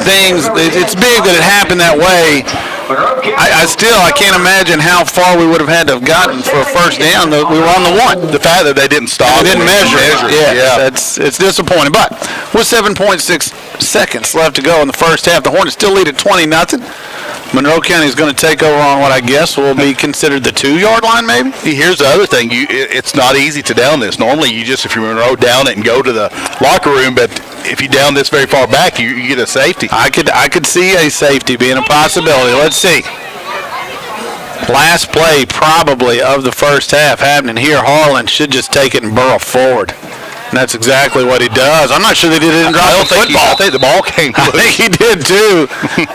thing. It's big that it happened that way. I can't imagine how far we would have had to have gotten for a first down. We were on the 1. The fact that they didn't stop. They didn't measure. Yeah. It's disappointing. But with 7.6 seconds left to go in the first half, the Hornets still lead at 20-0. Monroe County is going to take over on what I guess will be considered the 2-yard line, maybe. Here's the other thing. It's not easy to down this. Normally, if you're Monroe, down it and go to the locker room, but if you down this very far back, you get a safety. I could see a safety being a possibility. Let's see. Last play probably of the first half happening here. Harlan should just take it and burrow forward. And that's exactly what he does. I'm not sure that he didn't drop the football. I think the ball came loose. I think he did too.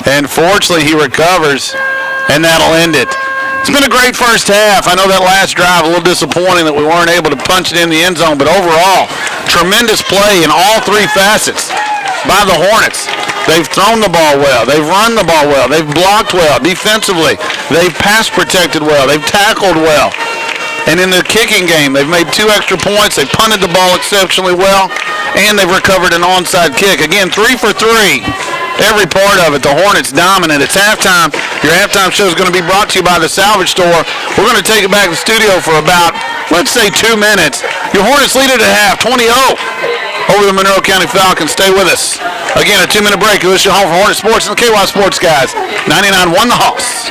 And fortunately he recovers, and that'll end it. It's been a great first half. I know that last drive a little disappointing that we weren't able to punch it in the end zone, but overall, tremendous play in all three facets by the Hornets. They've thrown the ball well. They've run the ball well. They've blocked well defensively. They've pass protected well. They've tackled well. And in the kicking game, they've made 2 extra points. They've punted the ball exceptionally well, and they've recovered an onside kick. Again, 3 for 3. Every part of it. The Hornets dominant. It's halftime. Your halftime show is going to be brought to you by the Salvage Store. We're going to take it back to the studio for about, let's say, 2 minutes. Your Hornets lead it at half, 20-0 over the Monroe County Falcons. Stay with us. Again, a 2-minute break. This is your home for Hornet Sports and the KY Sports guys. 99-1 the Hoss.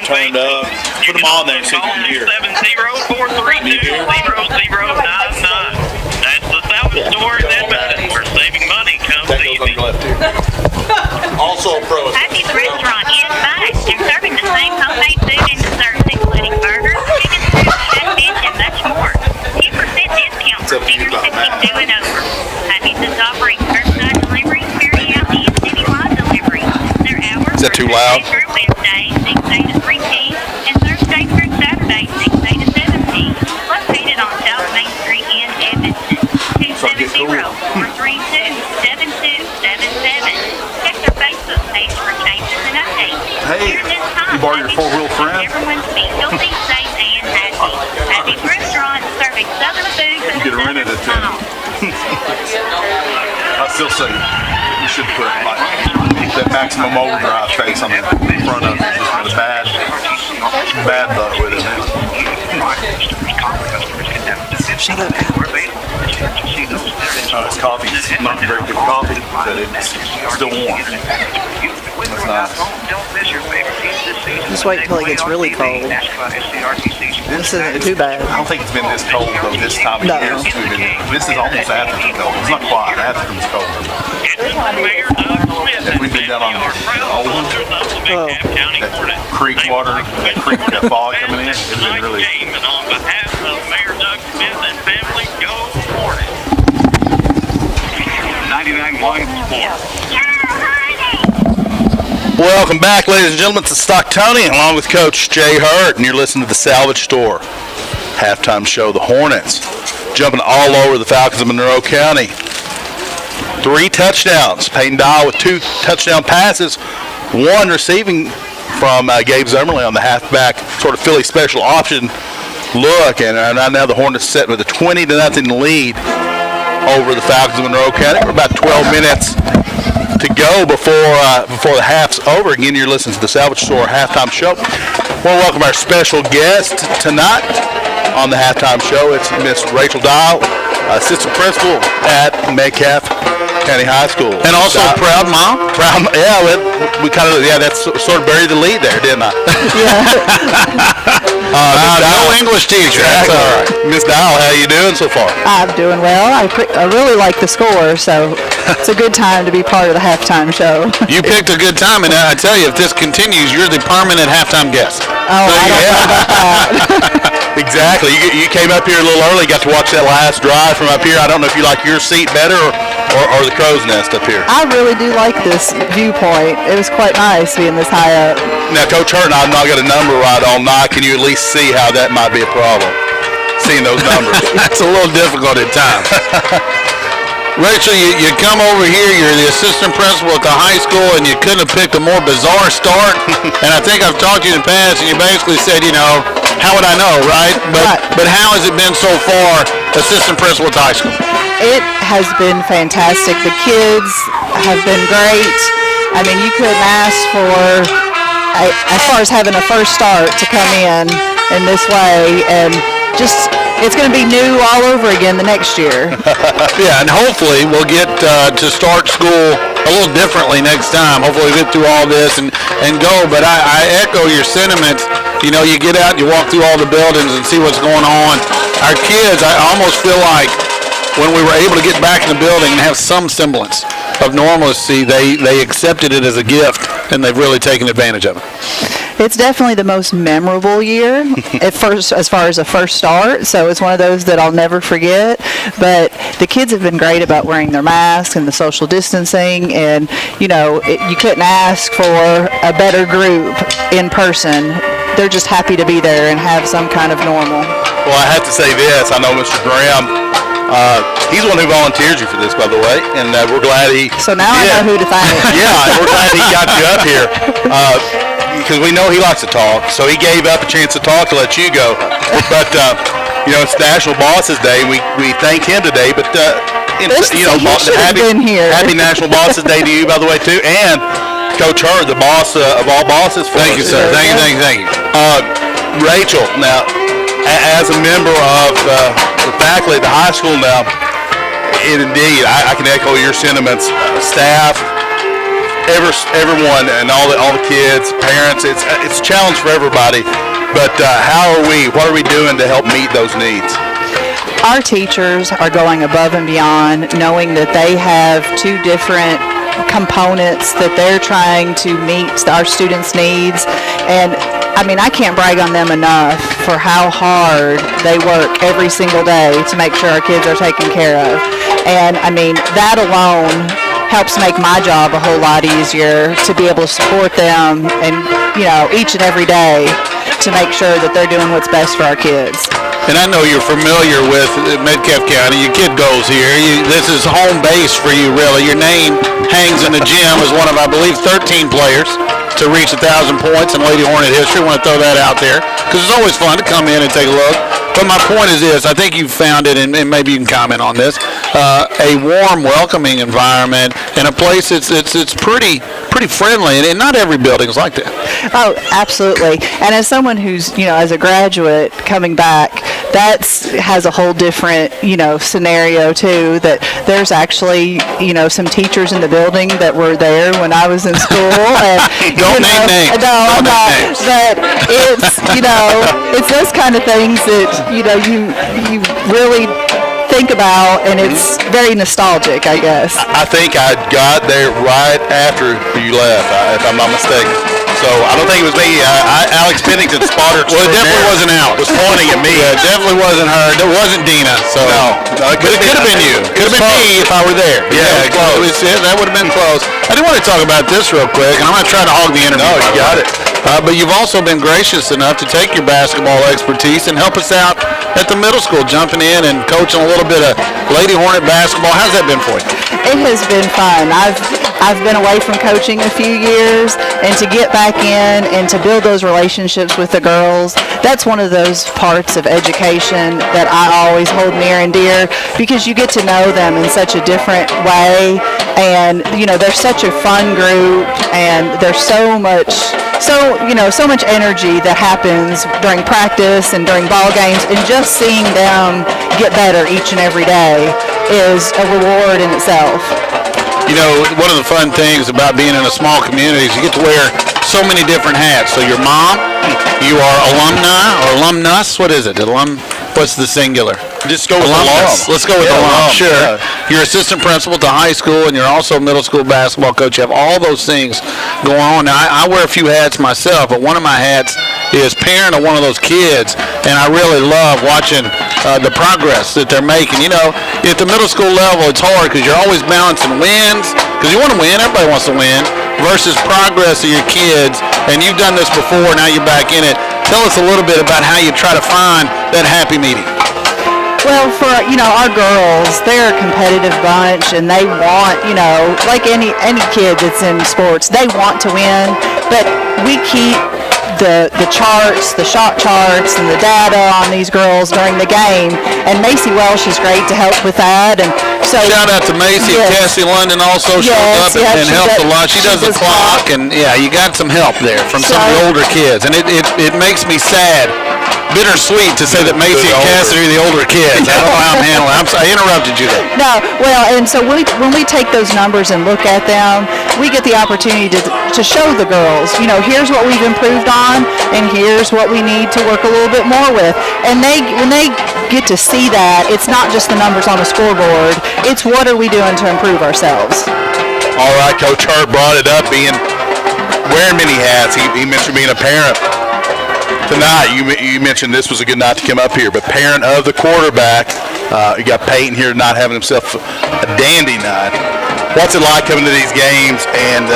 Turned up. Put them on there so you can hear. 704320099. That's the Salvage Store in Edmonton, where saving money comes easy. Also a pro. Happy's Restaurant is back. They're serving the same homemade food and desserts, including burgers, chicken soup, catfish, and much more. 10% discount for seniors 52 and over. Happy's is offering curbside delivery, carry-out, and citywide delivery. Their hours Is that too loud? through Wednesday, 6 a.m. to 3 p.m. and Thursday through Saturday, 6 a.m. to 7 p.m. Located on South Main Street in Edmonton. 270-432-7277. Check their Facebook page for changes and updates. Hey, During this time, you borrowed your Happy's four-wheel wants friend? everyone to be healthy, safe, and happy. Happy's Restaurant serving Southern food from the get a rent Southern at it, then. style. I still say you should put like that maximum overdrive face on the front of it. Just with a bad butt with it. Shut up. It's coffee. It's not very good coffee, but it's still warm. That's nice. Just wait until it gets really cold. This isn't too bad. I don't think it's been this cold though this time of No. year. This is almost after the cold. It's not quite. After it's cold. If we've been down on the old one, Oh. that creek water, that creek, that fog coming in, it's been really. And on behalf of Mayor Doug Smith and family, go Hornet. 99.1 Sports. Welcome back, ladies and gentlemen, to Stocktonian, along with Coach Jay Hurt, and you're listening to the Salvage Store halftime show. The Hornets jumping all over the Falcons of Monroe County. 3 touchdowns. Peyton Dial with 2 touchdown passes, 1 receiving from Gabe Zimmerly on the halfback, sort of Philly special option look, and now the Hornets set with a 20-0 lead over the Falcons of Monroe County. We're about 12 minutes to go before the half's over. Again, you're listening to the Salvage Store halftime show. We'll welcome our special guest tonight on the halftime show. It's Miss Rachel Dial, assistant principal at Metcalfe County High School. And also proud mom. Proud, that's sort of buried the lead there, didn't I? No English teacher. That's all right. Miss Dial, how you doing so far? I'm doing well. I really like the score, so it's a good time to be part of the halftime show. You picked a good time, and I tell you, if this continues, you're the permanent halftime guest. Oh, I don't know about that. Exactly. You came up here a little early, got to watch that last drive from up here. I don't know if you like your seat better or the crow's nest up here. I really do like this viewpoint. It was quite nice being this high up. Now, Coach Hurt and I have not got a number right on night. Can you at least see how that might be a problem? Seeing those numbers. That's a little difficult at times. Rachel, you come over here, you're the assistant principal at the high school, and you couldn't have picked a more bizarre start. And I think I've talked to you in the past, and you basically said, how would I know, right? But how has it been so far, assistant principal at the high school? It has been fantastic. The kids have been great. I mean, you couldn't ask for, as far as having a first start to come in this way, and just it's going to be new all over again the next year. Yeah, and hopefully we'll get to start school a little differently next time. Hopefully we get through all this and go. But I echo your sentiments. You know, you get out, you walk through all the buildings and see what's going on. Our kids, I almost feel like when we were able to get back in the building and have some semblance of normalcy, they accepted it as a gift, and they've really taken advantage of it. It's definitely the most memorable year as far as a first start, so it's one of those that I'll never forget. But the kids have been great about wearing their masks and the social distancing, and you couldn't ask for a better group in person. They're just happy to be there and have some kind of normal. Well, I have to say this. I know Mr. Graham, he's the one who volunteered you for this, by the way, and we're glad he... So now I know who to thank. Yeah, and we're glad he got you up here. Because we know he likes to talk, so he gave up a chance to talk to let you go. But it's National Bosses Day. We thank him today. But He should have been here. Happy National Bosses Day to you, by the way, too. And Coach Hurd, the boss of all bosses. Thank you, sir. Thank you. Rachel, now, as a member of the faculty at the high school now, indeed, I can echo your sentiments. Staff, everyone, and all the kids, parents. It's a challenge for everybody. But what are we doing to help meet those needs? Our teachers are going above and beyond, knowing that they have two different components that they're trying to meet our students' needs. And I mean, I can't brag on them enough for how hard they work every single day to make sure our kids are taken care of. And I mean, that alone helps make my job a whole lot easier to be able to support them and, each and every day to make sure that they're doing what's best for our kids. And I know you're familiar with Metcalfe County. Your kid goes here. This is home base for you, really. Your name hangs in the gym as one of, I believe, 13 players to reach 1,000 points in Lady Hornet history. I want to throw that out there because it's always fun to come in and take a look. But my point is this. I think you've found it, and maybe you can comment on this, a warm, welcoming environment and a place that's pretty friendly, and not every building is like that. Oh, absolutely. And as someone who's, as a graduate coming back, that has a whole different, scenario too, that there's actually, some teachers in the building that were there when I was in school. And, Don't name names. No, I'm not. But it's, it's those kind of things that, you really think about, and it's very nostalgic, I guess. I think I got there right after you left, if I'm not mistaken. So I don't think it was me. Alex Pennington spotted. Well, it definitely wasn't Alex. Was pointing at me. Yeah, it definitely wasn't her. It wasn't Dina. So no, but it could have been you. Could have been me if I were there. Yeah, close. That would have been close. I do want to talk about this real quick, and I'm not trying to hog the interview. No, you got it. But you've also been gracious enough to take your basketball expertise and help us out at the middle school, jumping in and coaching a little bit of Lady Hornet basketball. How's that been for you? It has been fun. I've been away from coaching a few years, and to get back in and to build those relationships with the girls, that's one of those parts of education that I always hold near and dear, because you get to know them in such a different way, and they're such a fun group, and there's so much energy that happens during practice and during ball games, and just seeing them get better each and every day is a reward in itself. One of the fun things about being in a small community is you get to wear so many different hats. So your mom, you are alumni or alumnus. What is it? What's the singular? Just go with alumnus. Let's go with alum. Sure. Yeah. You're assistant principal to high school, and you're also middle school basketball coach. You have all those things going on. Now, I wear a few hats myself, but one of my hats is parent of one of those kids, and I really love watching the progress that they're making. At the middle school level, it's hard because you're always balancing wins, because you want to win. Everybody wants to win, versus progress of your kids. And you've done this before. Now you're back in it. Tell us a little bit about how you try to find that happy medium. Well, for our girls, they're a competitive bunch, and they want, like any kid that's in sports, they want to win. But we keep the charts, the shot charts, and the data on these girls during the game. And Macy Welsh is great to help with that. And so shout out to Macy. Yes. Cassie London also showed up and helped a lot. She does the clock, and you got some help there from some of the older kids, and it makes me sad, bittersweet to say that Macy and Cassidy are the older kids. I don't know how I'm handling it. I interrupted you there. No, well, and so when we take those numbers and look at them, we get the opportunity to show the girls, here's what we've improved on, and here's what we need to work a little bit more with. And when they get to see that, it's not just the numbers on the scoreboard, it's what are we doing to improve ourselves. All right, Coach Hurt brought it up, wearing many hats. He mentioned being a parent. Tonight, you mentioned this was a good night to come up here, but parent of the quarterback, you got Peyton here not having himself a dandy night. What's it like coming to these games and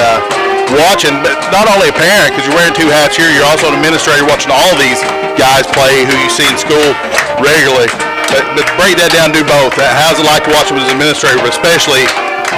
watching, but not only a parent, because you're wearing two hats here, you're also an administrator watching all these guys play who you see in school regularly. But break that down, do both. How's it like to watch them as an administrator, but especially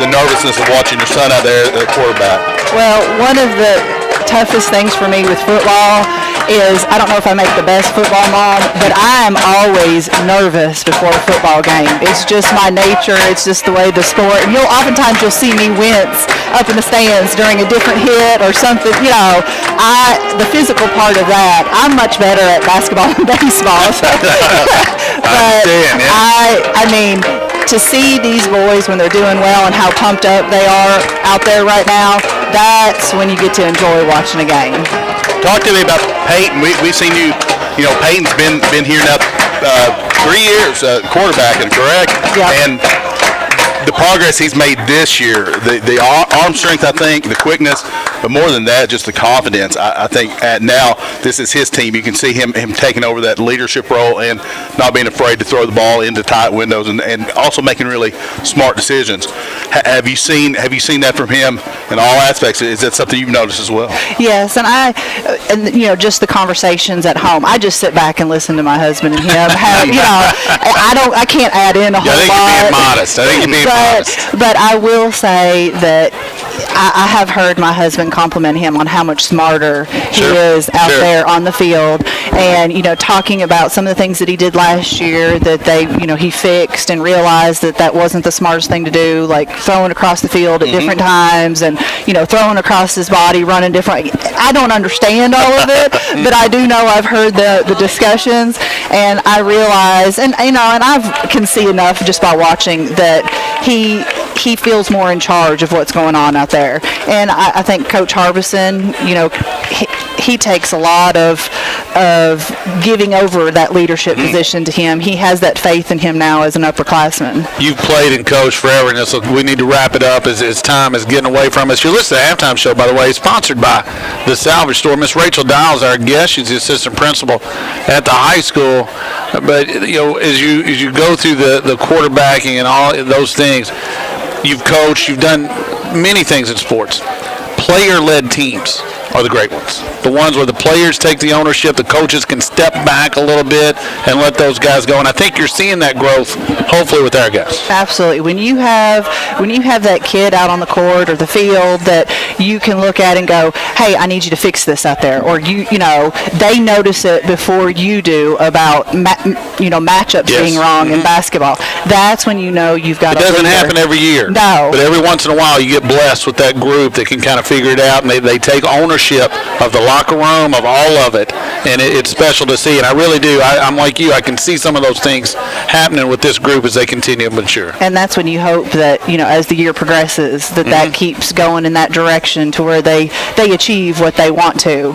the nervousness of watching your son out there at quarterback? Well, one of the toughest things for me with football is, I don't know if I make the best football mom, but I am always nervous before a football game. It's just my nature. It's just the way the sport. And oftentimes you'll see me wince up in the stands during a different hit or something. The physical part of that, I'm much better at basketball than baseball. But I mean, to see these boys when they're doing well and how pumped up they are out there right now, that's when you get to enjoy watching a game. Talk to me about Peyton. We've seen you. Peyton's been here now 3 years, quarterbacking, correct? Yeah. And the progress he's made this year, the arm strength, I think, the quickness, but more than that, just the confidence. I think now this is his team. You can see him taking over that leadership role and not being afraid to throw the ball into tight windows and also making really smart decisions. Have you seen that from him in all aspects? Is that something you've noticed as well? Yes, and just the conversations at home. I just sit back and listen to my husband and him. I can't add in a whole lot. I think you're being modest. But I will say that I have heard my husband compliment him on how much smarter he is out there on the field, and talking about some of the things that he did last year that he fixed and realized that wasn't the smartest thing to do, like throwing across the field at different times and throwing across his body, running different. I don't understand all of it, but I do know I've heard the discussions, and I realize and I can see enough just by watching that he feels more in charge of what's going on out there. And I think Coach Harbison, he takes a lot of giving over that leadership position to him. He has that faith in him now as an upperclassman. You've played and coached forever, and so we need to wrap it up as time is getting away from us. You're listening to the Halftime Show, by the way, sponsored by the Salvage Store. Miss Rachel Dials, our guest, she's the assistant principal at the high school. But as you go through the quarterbacking and all those things, you've coached, you've done many things in sports. Player-led teams are the great ones. The ones where the players take the ownership, the coaches can step back a little bit and let those guys go. And I think you're seeing that growth, hopefully, with our guys. Absolutely. When you have that kid out on the court or the field that you can look at and go, hey, I need you to fix this out there, or they notice it before you do about matchups being wrong in basketball. That's when you've got. It doesn't happen every year. No. But every once in a while, you get blessed with that group that can kind of figure it out, and they take ownership of the locker room, of all of it, and it's special to see. And I really do. I'm like you. I can see some of those things happening with this group as they continue to mature. And that's when you hope that as the year progresses, that keeps going in that direction to where they achieve what they want to.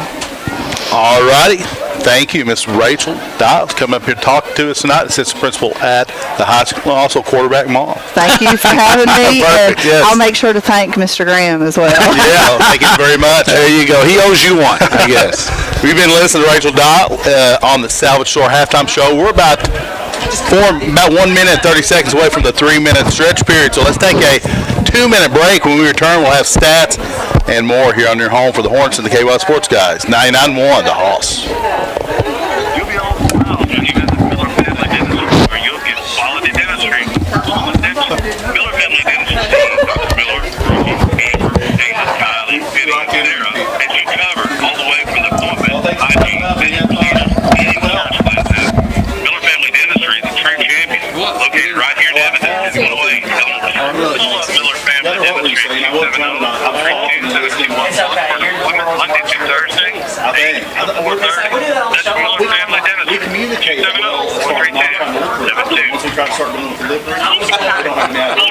All righty. Thank you, Miss Rachel Dials, coming up here to talk to us tonight, assistant principal at the high school, and also quarterback mom. Thank you for having me. Perfect, yes. I'll make sure to thank Mr. Graham as well. Yeah, thank you very much. There you go. He owes you one, I guess. We've been listening to Rachel Dial on the Salvage Store Halftime Show. We're about 1 minute and 30 seconds away from the 3-minute stretch period, so let's take a 2-minute break. When we return, we'll have stats and more here on your home for the Hornets and the KY Sports Guys. 99.1, the Hoss. You'll be all proud when you visit Miller Family Dentistry, where you'll get quality dentistry, personal attention. Miller Family Dentistry, Dr. Miller, Rosie, Amber, David, Kylie, Vinny, Sarah, and you covered all the way from the appointment Monday through Thursday, 8 to 4:30. That's Miller Family Dentistry. We communicate. 70432-72. Once we try to start doing delivery, We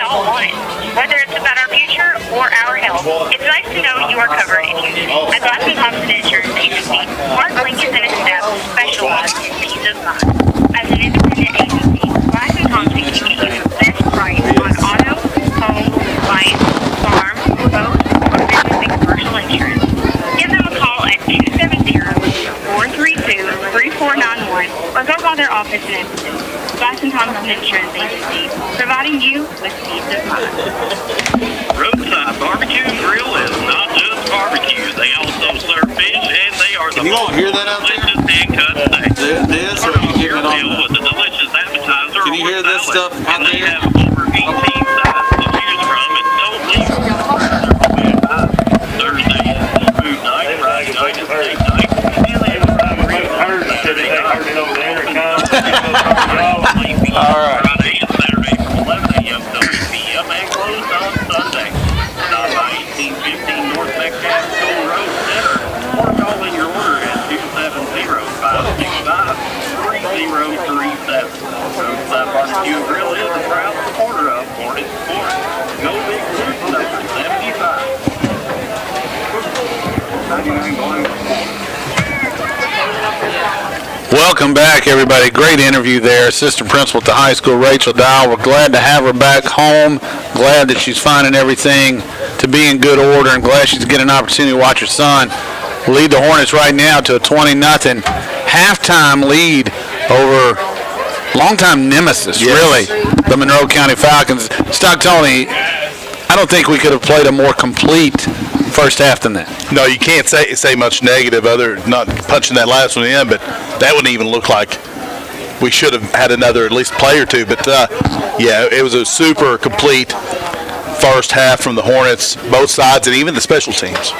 all want it. Whether it's about our future or our health, it's nice to know you are covered if you need it. At Glasgow Thompson Insurance Agency, Mark Lincoln and his staff specialize in peace of mind. As an independent agency, Glasgow Thompson can get you the best price on auto, home, life, farm, boat, or business and commercial insurance. Give them a call at 270-432-3491 or go by their office in Evanston. Glasgow Thompson Insurance Agency, providing you with peace of mind. Roadside Barbecue and Grill is not just barbecue. They also serve fish, and they are the Can you all hear that out there? delicious hand-cut steaks. This, or are you Your hearing it meal on? with a delicious appetizer Can you or hear this salad. stuff out And they there? have over 18 sides to choose from. It's totally Thursday is food night, Friday night is steak night. All right. Friday and Saturday from 11 a.m. to 8 p.m. and closed on Sunday. Stop by 1815 North Metcalfe Road Center or call in your order at 270-565-3037. Roadside Barbecue and Grill is a proud supporter of Hornet Sports. Go Big Blue number 75. 99 Blue. Welcome back, everybody. Great interview there. Assistant principal at the high school, Rachel Dial. We're glad to have her back home. Glad that she's finding everything to be in good order, and glad she's getting an opportunity to watch her son lead the Hornets right now to a 20-0 halftime lead over longtime nemesis, really, the Monroe County Falcons. Tony, I don't think we could have played a more complete first half than that. No, you can't say much negative other than not punching that last one in, but that wouldn't even look like we should have had another at least play or two. But, yeah, it was a super complete first half from the Hornets, both sides, and even the special teams.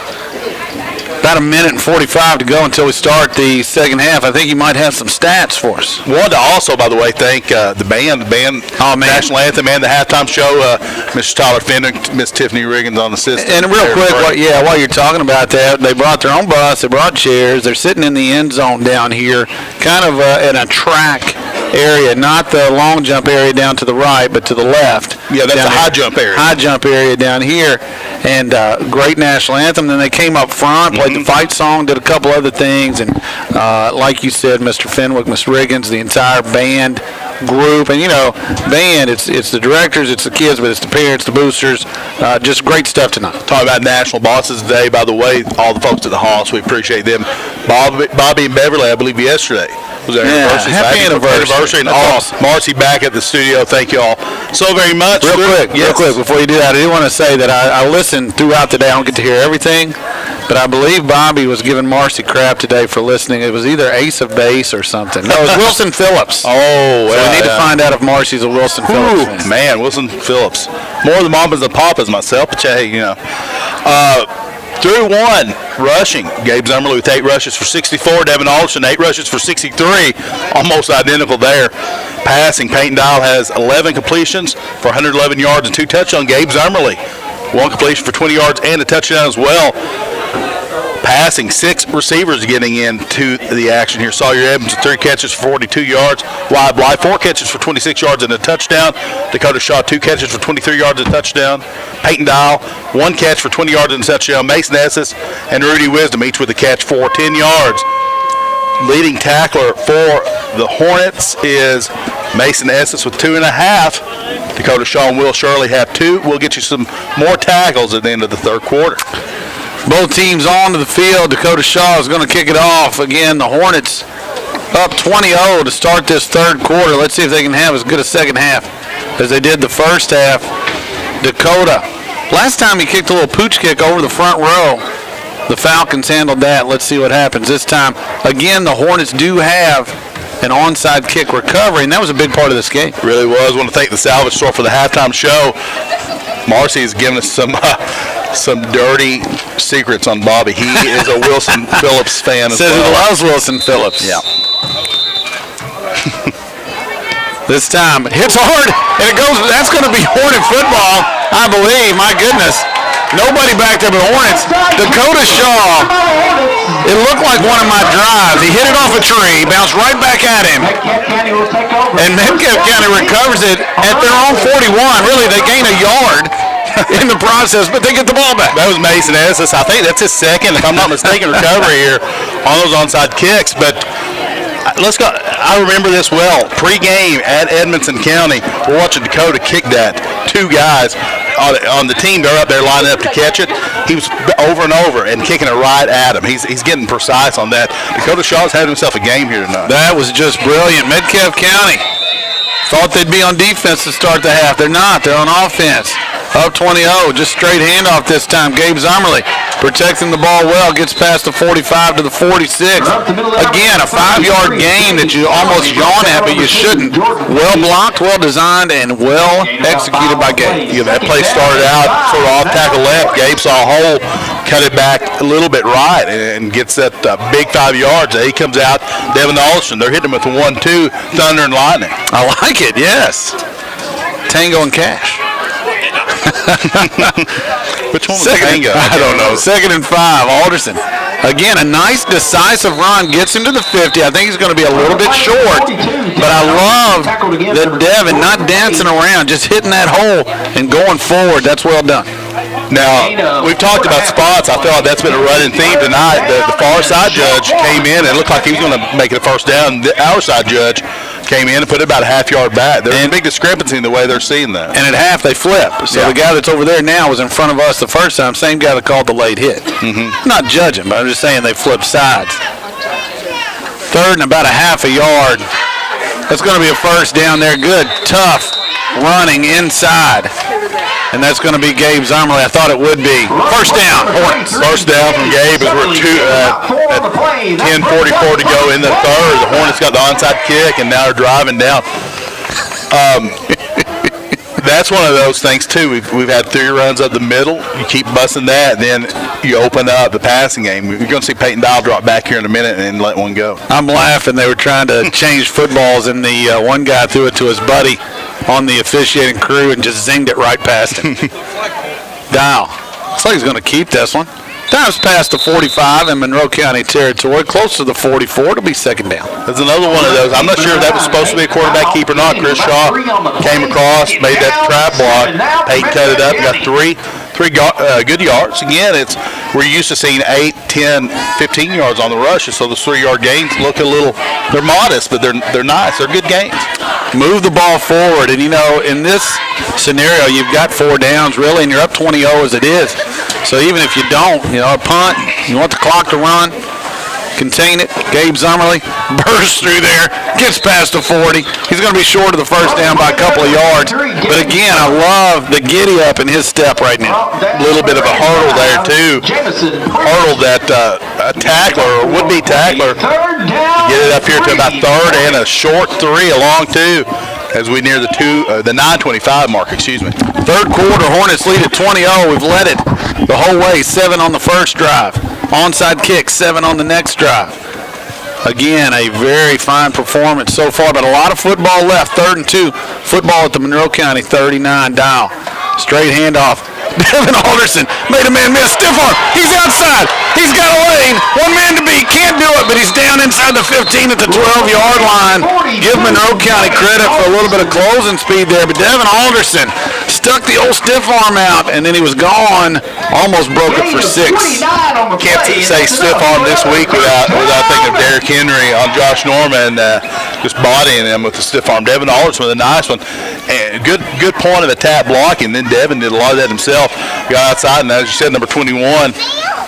About a minute and 45 to go until we start the second half. I think you might have some stats for us. Wanted to also, by the way, thank the band, National Anthem, and the halftime show, Mr. Tyler Fenwick, Miss Tiffany Riggins on the system. And real quick, while you're talking about that, they brought their own bus, they brought chairs, they're sitting in the end zone down here, kind of in a track area, not the long jump area down to the right, but to the left. Yeah, that's a high jump area. High jump area down here, and great national anthem. Then they came up front, played the fight song, did a couple other things, and like you said, Mr. Fenwick, Miss Riggins, the entire band group, and band, it's the directors, it's the kids, but it's the parents, the boosters, just great stuff tonight. Talking about National Bosses Day, by the way, all the folks at the Hoss, we appreciate them. Bobby and Beverly, I believe yesterday was their anniversary. Happy anniversary. And That's all awesome. Marcy back at the studio. Thank you all so very much. Real quick, before you do that, I do want to say that I listened throughout the day. I don't get to hear everything, but I believe Bobby was giving Marcy crap today for listening. It was either Ace of Base or something. No, it was Wilson Phillips. Oh, so we need to find out if Marcy's a Wilson Phillips fan. Man, Wilson Phillips. More the mamas than papas myself, but hey, through one rushing. Gabe Zummerly with 8 rushes for 64. Devin Alderson, 8 rushes for 63. Almost identical there. Passing, Peyton Dial has 11 completions for 111 yards and 2 touchdowns. Gabe Zummerly, 1 completion for 20 yards and a touchdown as well. Passing, 6 receivers getting into the action here. Sawyer Evans with 3 catches for 42 yards. Wyatt Blythe, 4 catches for 26 yards and a touchdown. Dakota Shaw, 2 catches for 23 yards and a touchdown. Peyton Dial, 1 catch for 20 yards and a touchdown. Mason Esses and Rudy Wisdom, each with a catch for 10 yards. Leading tackler for the Hornets is Mason Esses with 2.5. Dakota Shaw and Will Shirley have 2. We'll get you some more tackles at the end of the third quarter. Both teams onto the field. Dakota Shaw is going to kick it off. Again, the Hornets up 20-0 to start this third quarter. Let's see if they can have as good a second half as they did the first half. Dakota, last time he kicked a little pooch kick over the front row. The Falcons handled that. Let's see what happens this time. Again, the Hornets do have an onside kick recovery, and that was a big part of this game. Really was. I want to thank the Salvage Store for the halftime show. Marcy has given us some dirty secrets on Bobby. He is a Wilson Phillips fan as Says well. he loves Wilson Phillips. Yeah. This time hits hard, and it goes. That's going to be Hornet football, I believe. My goodness. Nobody back there but Hornets. Dakota Shaw, it looked like one of my drives. He hit it off a tree, bounced right back at him. Metcalfe County will take over. And Metcalfe County recovers it at their own 41. Really, they gain a yard in the process, but they get the ball back. That was Mason Estes. I think that's his second, if I'm not mistaken, recovery here on those onside kicks. But let's go. I remember this well. Pre-game at Edmonson County, we're watching Dakota kick that. Two guys on the team, they're up there lining up to catch it. He was over and over and kicking it right at him. He's getting precise on that. Dakota Shaw's had himself a game here tonight. That was just brilliant. Metcalfe County thought they'd be on defense to start the half. They're not. They're on offense. Up 20-0, just straight handoff this time. Gabe Zummerly protecting the ball well, gets past the 45 to the 46. Again, a 5-yard gain that you almost yawn at, but you shouldn't. Well blocked, well designed, and well executed by Gabe. Yeah, that play started out sort of off tackle left. Gabe saw a hole, cut it back a little bit right, and gets that big 5 yards. He comes out, Devin Alston. They're hitting him with the 1-2, Thunder and Lightning. I like it, yes. Tango and Cash. Which one was Second, Tango? I don't know. 2nd and 5, Alderson. Again, a nice decisive run gets him to the 50. I think he's going to be a little bit short, but I love that Devin not dancing around, just hitting that hole and going forward. That's well done. Now, we've talked about spots. I feel like that's been a running theme tonight. The far side judge came in and it looked like he was going to make it a first down. Our side judge came in and put it about a half-yard back. There's a big discrepancy in the way they're seeing that. And at half, they flip. So the guy that's over there now was in front of us the first time, same guy that called the late hit. Not judging, but I'm just saying they flipped sides. 3rd and about a half a yard. That's going to be a first down there. Good, tough running inside. And that's going to be Gabe Zummerly. I thought it would be. First down. First down from Gabe as we're 10:44 to go in the third. The Hornets got the onside kick, and now they're driving down. That's one of those things, too. We've had 3 runs up the middle. You keep busting that, then you open up the passing game. You're going to see Peyton Dial drop back here in a minute and let one go. I'm laughing. They were trying to change footballs, and the one guy threw it to his buddy on the officiating crew and just zinged it right past him. Dial. Looks like he's going to keep this one. Time's past the 45 in Monroe County territory, close to the 44. It'll be 2nd down. There's another one of those. I'm not sure if that was supposed to be a quarterback keep or not. Chris Shaw came across, made that trap block. Peyton cut it up, got three good yards. Again, we're used to seeing 8, 10, 15 yards on the rushes, so those 3-yard gains look a little, they're modest, but they're nice. They're good gains. Move the ball forward, and in this scenario, you've got 4 downs really, and you're up 20-0 as it is. So even if you don't, a punt, you want the clock to run, contain it. Gabe Zummerly bursts through there, gets past the 40. He's going to be short of the first down by a couple of yards. But again, I love the giddy up in his step right now. A little bit of a hurdle there, too. Hurdle that tackler or would-be tackler. Get it up here to about 3rd and a short 3, a long 2. As we near the 9:25 mark, excuse me. 3rd quarter, Hornets lead at 20-0. We've led it the whole way. 7 on the first drive. Onside kick, 7 on the next drive. Again, a very fine performance so far, but a lot of football left. 3rd and 2. Football at the Monroe County 39 Dial. Straight handoff. Devin Alderson made a man miss. Stiff arm. He's outside. He's got a lane. One man to beat. Can't do it, but he's down inside the 15 at the 12-yard line. Give Monroe County credit for a little bit of closing speed there, but Devin Alderson stuck the old stiff arm out, and then he was gone. Almost broke it for 6. Can't say stiff arm this week without thinking of Derrick Henry on Josh Norman, just bodying him with the stiff arm. Devin Alderson with a nice one. And good point of attack blocking. Then Devin did a lot of that himself. Got outside, and as you said, number 21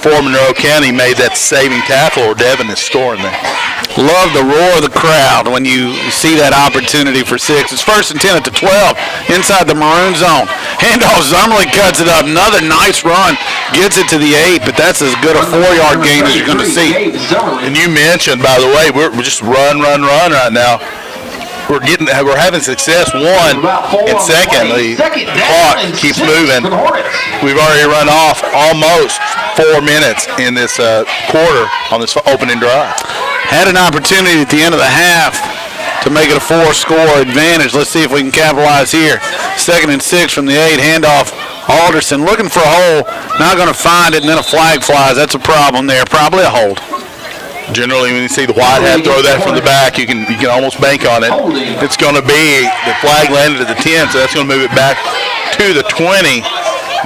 for Monroe County made that saving tackle, or Devin is scoring there. Love the roar of the crowd when you see that opportunity for 6. It's 1st and 10 at the 12, inside the maroon zone. Handoff, Zummerly cuts it up. Another nice run, gets it to the 8, but that's as good a 4-yard gain as you're going to see. And you mentioned, by the way, we're just run right now. We're having success, 1, and secondly, the clock keeps moving. We've already run off almost 4 minutes in this quarter on this opening drive. Had an opportunity at the end of the half to make it a 4-score advantage. Let's see if we can capitalize here. 2nd and 6 from the 8, handoff Alderson looking for a hole, not going to find it, and then a flag flies. That's a problem there. Probably a hold. Generally, when you see the white hat throw that from the back, you can almost bank on it. It's going to be the flag landed at the 10, so that's going to move it back to the 20,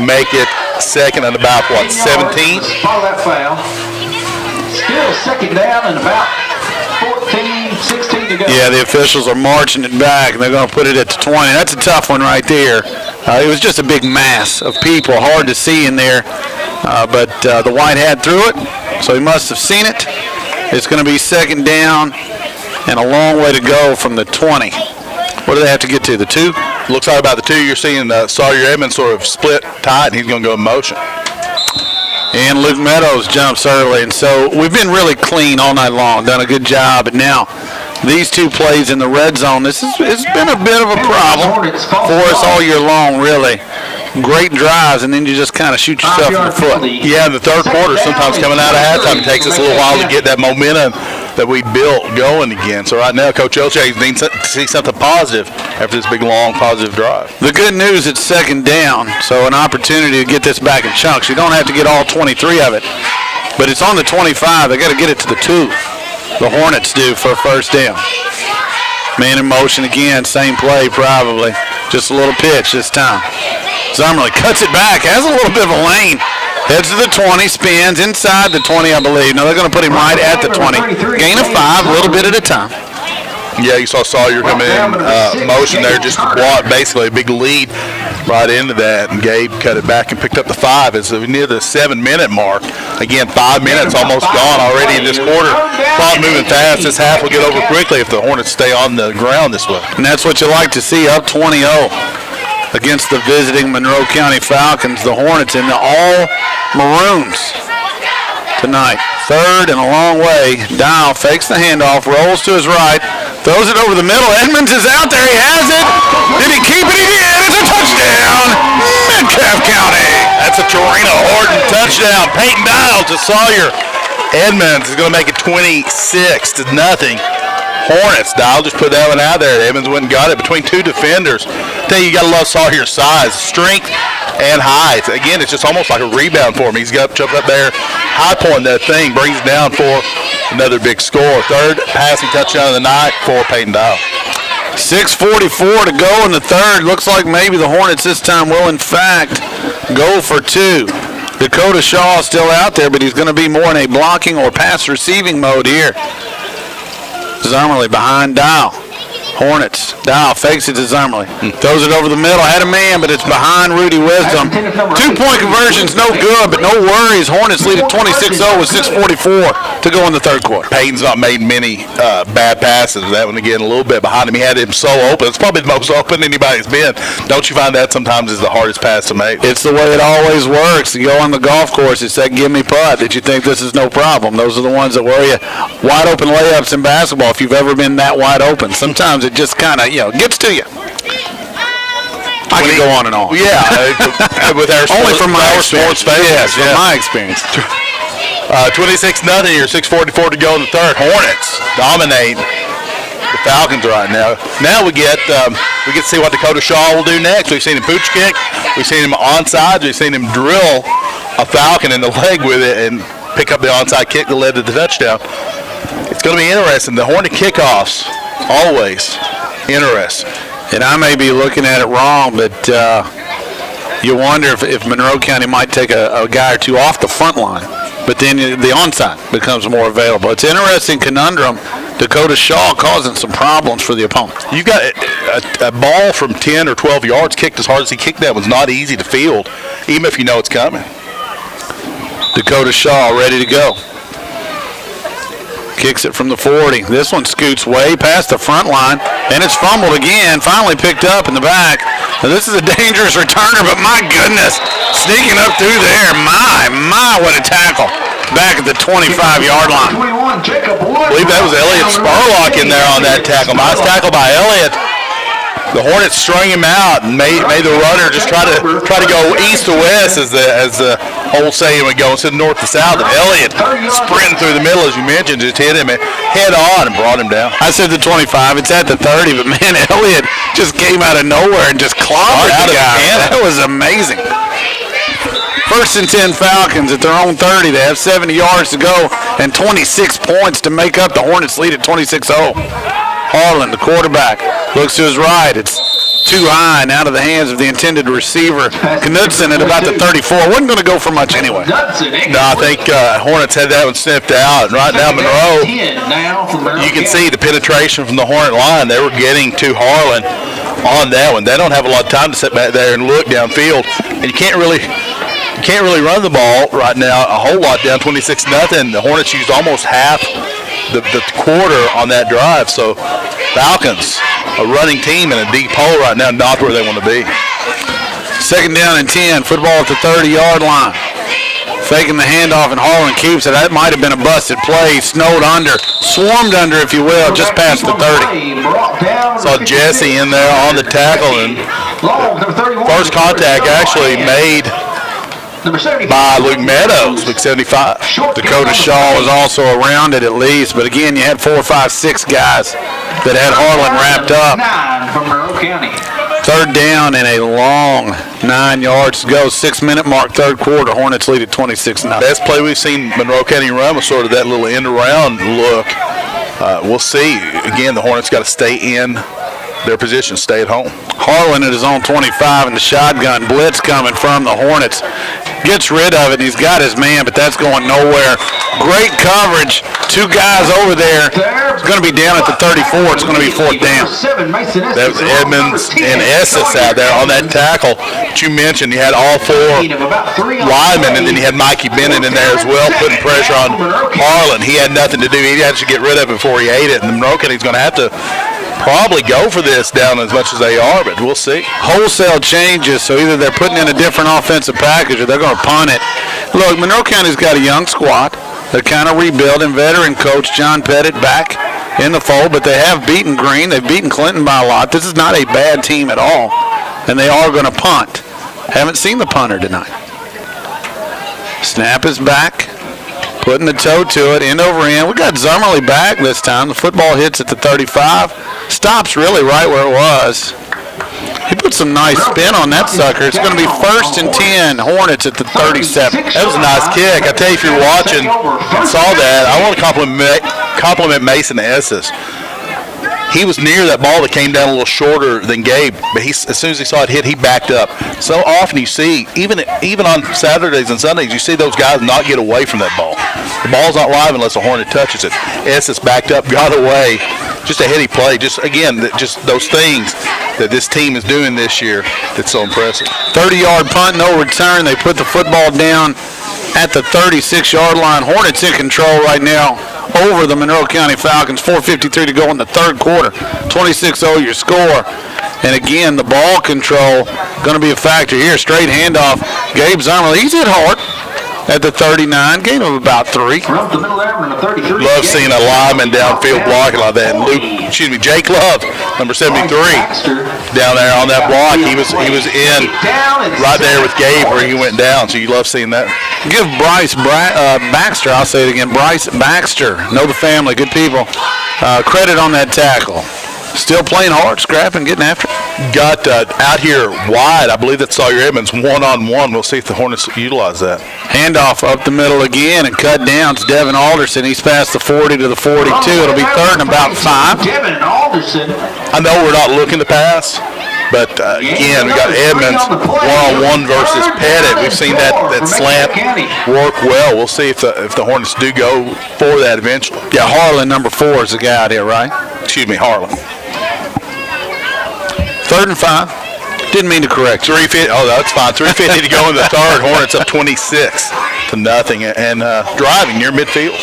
make it second and about 17. Follow that foul. Still second down and about 14, 16 to go. Yeah, the officials are marching it back, and they're going to put it at the 20. That's a tough one right there. It was just a big mass of people, hard to see in there, but the white hat threw it, so he must have seen it. It's going to be second down and a long way to go from the 20. What do they have to get to, the 2? Looks like about the 2. You're seeing Sawyer Edmonds sort of split tight, and he's going to go in motion. And Luke Meadows jumps early, and so we've been really clean all night long, done a good job. But now, these 2 plays in the red zone, it's been a bit of a problem for us all year long, really. Great drives, and then you just kind of shoot yourself in the foot. Yeah, in the third quarter, sometimes coming out of halftime, it takes us a little while to get that momentum that we built going again. So right now, Coach Elche needs to see something positive after this big, long, positive drive. The good news, it's second down, so an opportunity to get this back in chunks. You don't have to get all 23 of it, but it's on the 25. They got to get it to the 2. The Hornets do for a first down. Man in motion again, same play probably. Just a little pitch this time. Zummerly cuts it back, has a little bit of a lane. Heads to the 20, spins inside the 20, I believe. No, they're going to put him right at the 20. Gain of 5, a little bit at a time. Yeah, you saw Sawyer come in motion there, just brought basically a big lead right into that, and Gabe cut it back and picked up the 5. It's near the 7-minute mark. Again, 5 minutes almost gone already in this quarter. Clock moving fast. This half will get over quickly if the Hornets stay on the ground this way. And that's what you like to see, up 20-0 against the visiting Monroe County Falcons. The Hornets in the all-maroons tonight. Third and a long way. Dial fakes the handoff, rolls to his right, throws it over the middle. Edmonds is out there. He has it. Did he keep it? He did. It's a touchdown. Metcalfe County. That's a Torino Horton touchdown. Peyton Dial to Sawyer. Edmonds is going to make it 26-0. Hornets. Dial just put that one out there. Edmonds went and got it between 2 defenders. I tell you, you got to love Sawyer's size, strength, and height. Again, it's just almost like a rebound for him. He's got jumped up there, high point that thing, brings it down for another big score. Third passing touchdown of the night for Peyton Dial. 6:44 to go in the third. Looks like maybe the Hornets this time will, in fact, go for 2. Dakota Shaw still out there, but he's going to be more in a blocking or pass receiving mode here. Zummerly behind Dial. Hornets. Dial fakes it to Zummerly. Throws it over the middle. Had a man, but it's behind Rudy Wisdom. 2-point conversion's no good, but no worries. Hornets lead at 26-0 with 6:44 to go in the third quarter. Peyton's not made many bad passes. That one, again, a little bit behind him. He had him so open. It's probably the most open anybody's been. Don't you find that sometimes is the hardest pass to make? It's the way it always works. You go on the golf course, it's that gimme putt that you think this is no problem. Those are the ones that worry you. Wide open layups in basketball, if you've ever been that wide open. Sometimes it just kind of, gets to you. I can go on and on. Yeah, with our only from my sports experience. Yes, yeah. from my experience. 26-0 here, 6:44 to go in the third. Hornets dominate the Falcons right now. Now we get to see what Dakota Shaw will do next. We've seen him pooch kick. We've seen him onside. We've seen him drill a Falcon in the leg with it and pick up the onside kick that led to the touchdown. It's going to be interesting. The Hornet kickoffs, always interesting. And I may be looking at it wrong, but you wonder if Monroe County might take a guy or 2 off the front line, but then the onside becomes more available. It's an interesting conundrum. Dakota Shaw causing some problems for the opponent. You got a ball from 10 or 12 yards kicked as hard as he kicked that one's not easy to field, even if you know it's coming. Dakota Shaw ready to go. Kicks it from the 40. This one scoots way past the front line, and it's fumbled again, finally picked up in the back. Now, this is a dangerous returner, but my goodness, sneaking up through there. My, what a tackle. Back at the 25-yard line. I believe that was Elliott Sparlock in there on that tackle. Nice tackle by Elliott. The Hornets strung him out and made the runner just try to go east to west as the old saying would go, instead of north to south. And Elliott sprinting through the middle, as you mentioned, just hit him head on and brought him down. I said the 25. It's at the 30, but man, Elliott just came out of nowhere and just clobbered the guy. That was amazing. First and 10 Falcons at their own 30. They have 70 yards to go and 26 points to make up the Hornets lead at 26-0. Harlan, the quarterback, looks to his right. It's too high and out of the hands of the intended receiver. Knudsen at about the 34. Wasn't going to go for much anyway. No, I think Hornets had that one sniffed out. And right now, Monroe, you can see the penetration from the Hornet line. They were getting to Harlan on that one. They don't have a lot of time to sit back there and look downfield. And you can't really run the ball right now a whole lot down 26-0. The Hornets used almost half the quarter on that drive. So Falcons, a running team in a deep hole right now, not where they want to be. Second down and 10, football at the 30-yard line. Faking the handoff, and Harlan keeps it. That might have been a busted play. Snowed under, swarmed under, if you will, just past the 30. Saw Jesse in there on the tackle, and first contact actually made by Luke Meadows, Luke 75. Dakota Shaw was also around it at least, but again, you had 4, 5, 6 guys that had Harlan wrapped up. Third down and a long 9 yards to go. 6-minute mark, third quarter. Hornets lead at 26-0. Best play we've seen Monroe County run was sort of that little end around look. We'll see. Again, the Hornets got to stay in their position, stay at home. Harlan at his own 25 and the shotgun blitz coming from the Hornets. Gets rid of it, and he's got his man, but that's going nowhere. Great coverage. 2 guys over there. It's going to be down at the 34. It's going to be fourth down. That was Edmonds and Estes out there on that tackle that you mentioned. You had all 4 linemen, and then you had Mikey Bennett in there as well, putting pressure on Harlan. He had nothing to do. He had to get rid of it before he ate it, and Monroe County's going to have to probably go for this down as much as they are, but we'll see. Wholesale changes, so either they're putting in a different offensive package or they're going to punt it. Look, Monroe County's got a young squad. They're kind of rebuilding. Veteran coach John Pettit back in the fold, but they have beaten Green. They've beaten Clinton by a lot. This is not a bad team at all, and they are going to punt. Haven't seen the punter tonight. Snap is back. Putting the toe to it, end over end. We got Zummerly back this time. The football hits at the 35. Stops really right where it was. He put some nice spin on that sucker. It's going to be first and 10. Hornets at the 37. That was a nice kick. I tell you, if you're watching and saw that, I want to compliment Mason Estes. He was near that ball that came down a little shorter than Gabe, but as soon as he saw it hit, he backed up. So often you see, even on Saturdays and Sundays, you see those guys not get away from that ball. The ball's not live unless a Hornet touches it. Estes backed up, got away. Just a heady play. Just those things that this team is doing this year that's so impressive. 30-yard punt, no return. They put the football down at the 36-yard line. Hornets in control right now over the Monroe County Falcons. 4:53 to go in the third quarter. 26-0 your score. And again, the ball control going to be a factor here. Straight handoff. Gabe Zummerly, he's hit hard at the 39. Gain of about 3. Love seeing a lineman downfield blocking like that. And Jake Love, number 73, down there on that block. He was in right there with Gabe where he went down. So you love seeing that. Give Bryce Baxter, I'll say it again, Bryce Baxter, know the family, good people, credit on that tackle. Still playing hard, scrapping, getting after it. Got out here wide. I believe that's Sawyer Edmonds, one-on-one. We'll see if the Hornets utilize that. Handoff up the middle again and cut down to Devin Alderson. He's past the 40 to the 42. It'll be third and about 5. Devin Alderson. I know we're not looking to pass, but again, we got Edmonds one-on-one versus Pettit. We've seen that slant work well. We'll see if the Hornets do go for that eventually. Yeah, Harlan, number 4, is the guy out here, right? Excuse me, Harlan. Third and 5. Didn't mean to correct you. 350. Oh, that's fine. 350 to go in the third. Hornets up 26-0 and driving near midfield.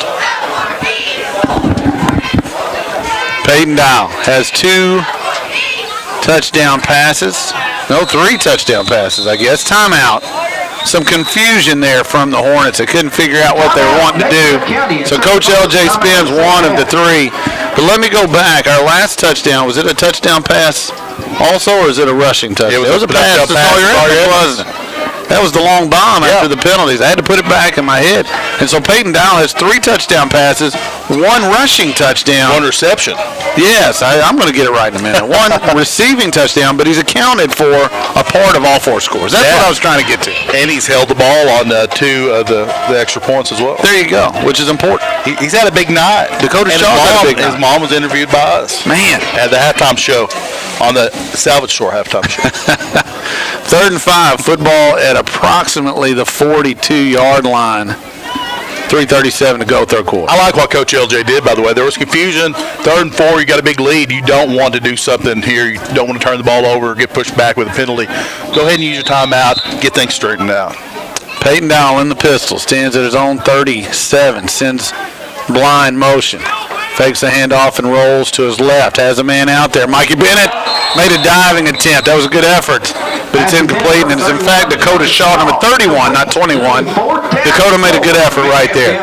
Peyton Dow has 2 touchdown passes. No, 3 touchdown passes, I guess. Timeout. Some confusion there from the Hornets. They couldn't figure out what they were wanting to do. So Coach LJ spins 1 of the 3. But let me go back. Our last touchdown, was it a touchdown pass also, or is it a rushing touchdown? It was a pass to Sawyer Edmonds, wasn't it? That was the long bomb after the penalties. I had to put it back in my head. And so Peyton Dowell has 3 touchdown passes, 1 rushing touchdown. 1 reception. Yes, I'm going to get it right in a minute. 1 receiving touchdown, but he's accounted for a part of all 4 scores. That's what I was trying to get to. And he's held the ball on 2 of the extra points as well. There you go, which is important. He's had a big night. Dakota And Shaw's had a big his night. mom was interviewed by us. Man. At the halftime show, on the Salvage Store halftime show. 3rd and 5, football at approximately the 42-yard line. 3:37 to go, 3rd quarter. I like what Coach LJ did, by the way. There was confusion. 3rd and 4, you got a big lead. You don't want to do something here. You don't want to turn the ball over or get pushed back with a penalty. Go ahead and use your timeout. Get things straightened out. Peyton Dowell in the pistol, stands at his own 37, sends blind motion. Fakes a handoff and rolls to his left. Has a man out there. Mikey Bennett made a diving attempt. That was a good effort, but it's incomplete, and it's in fact Dakota Shaw, number 31, not 21. Dakota made a good effort right there.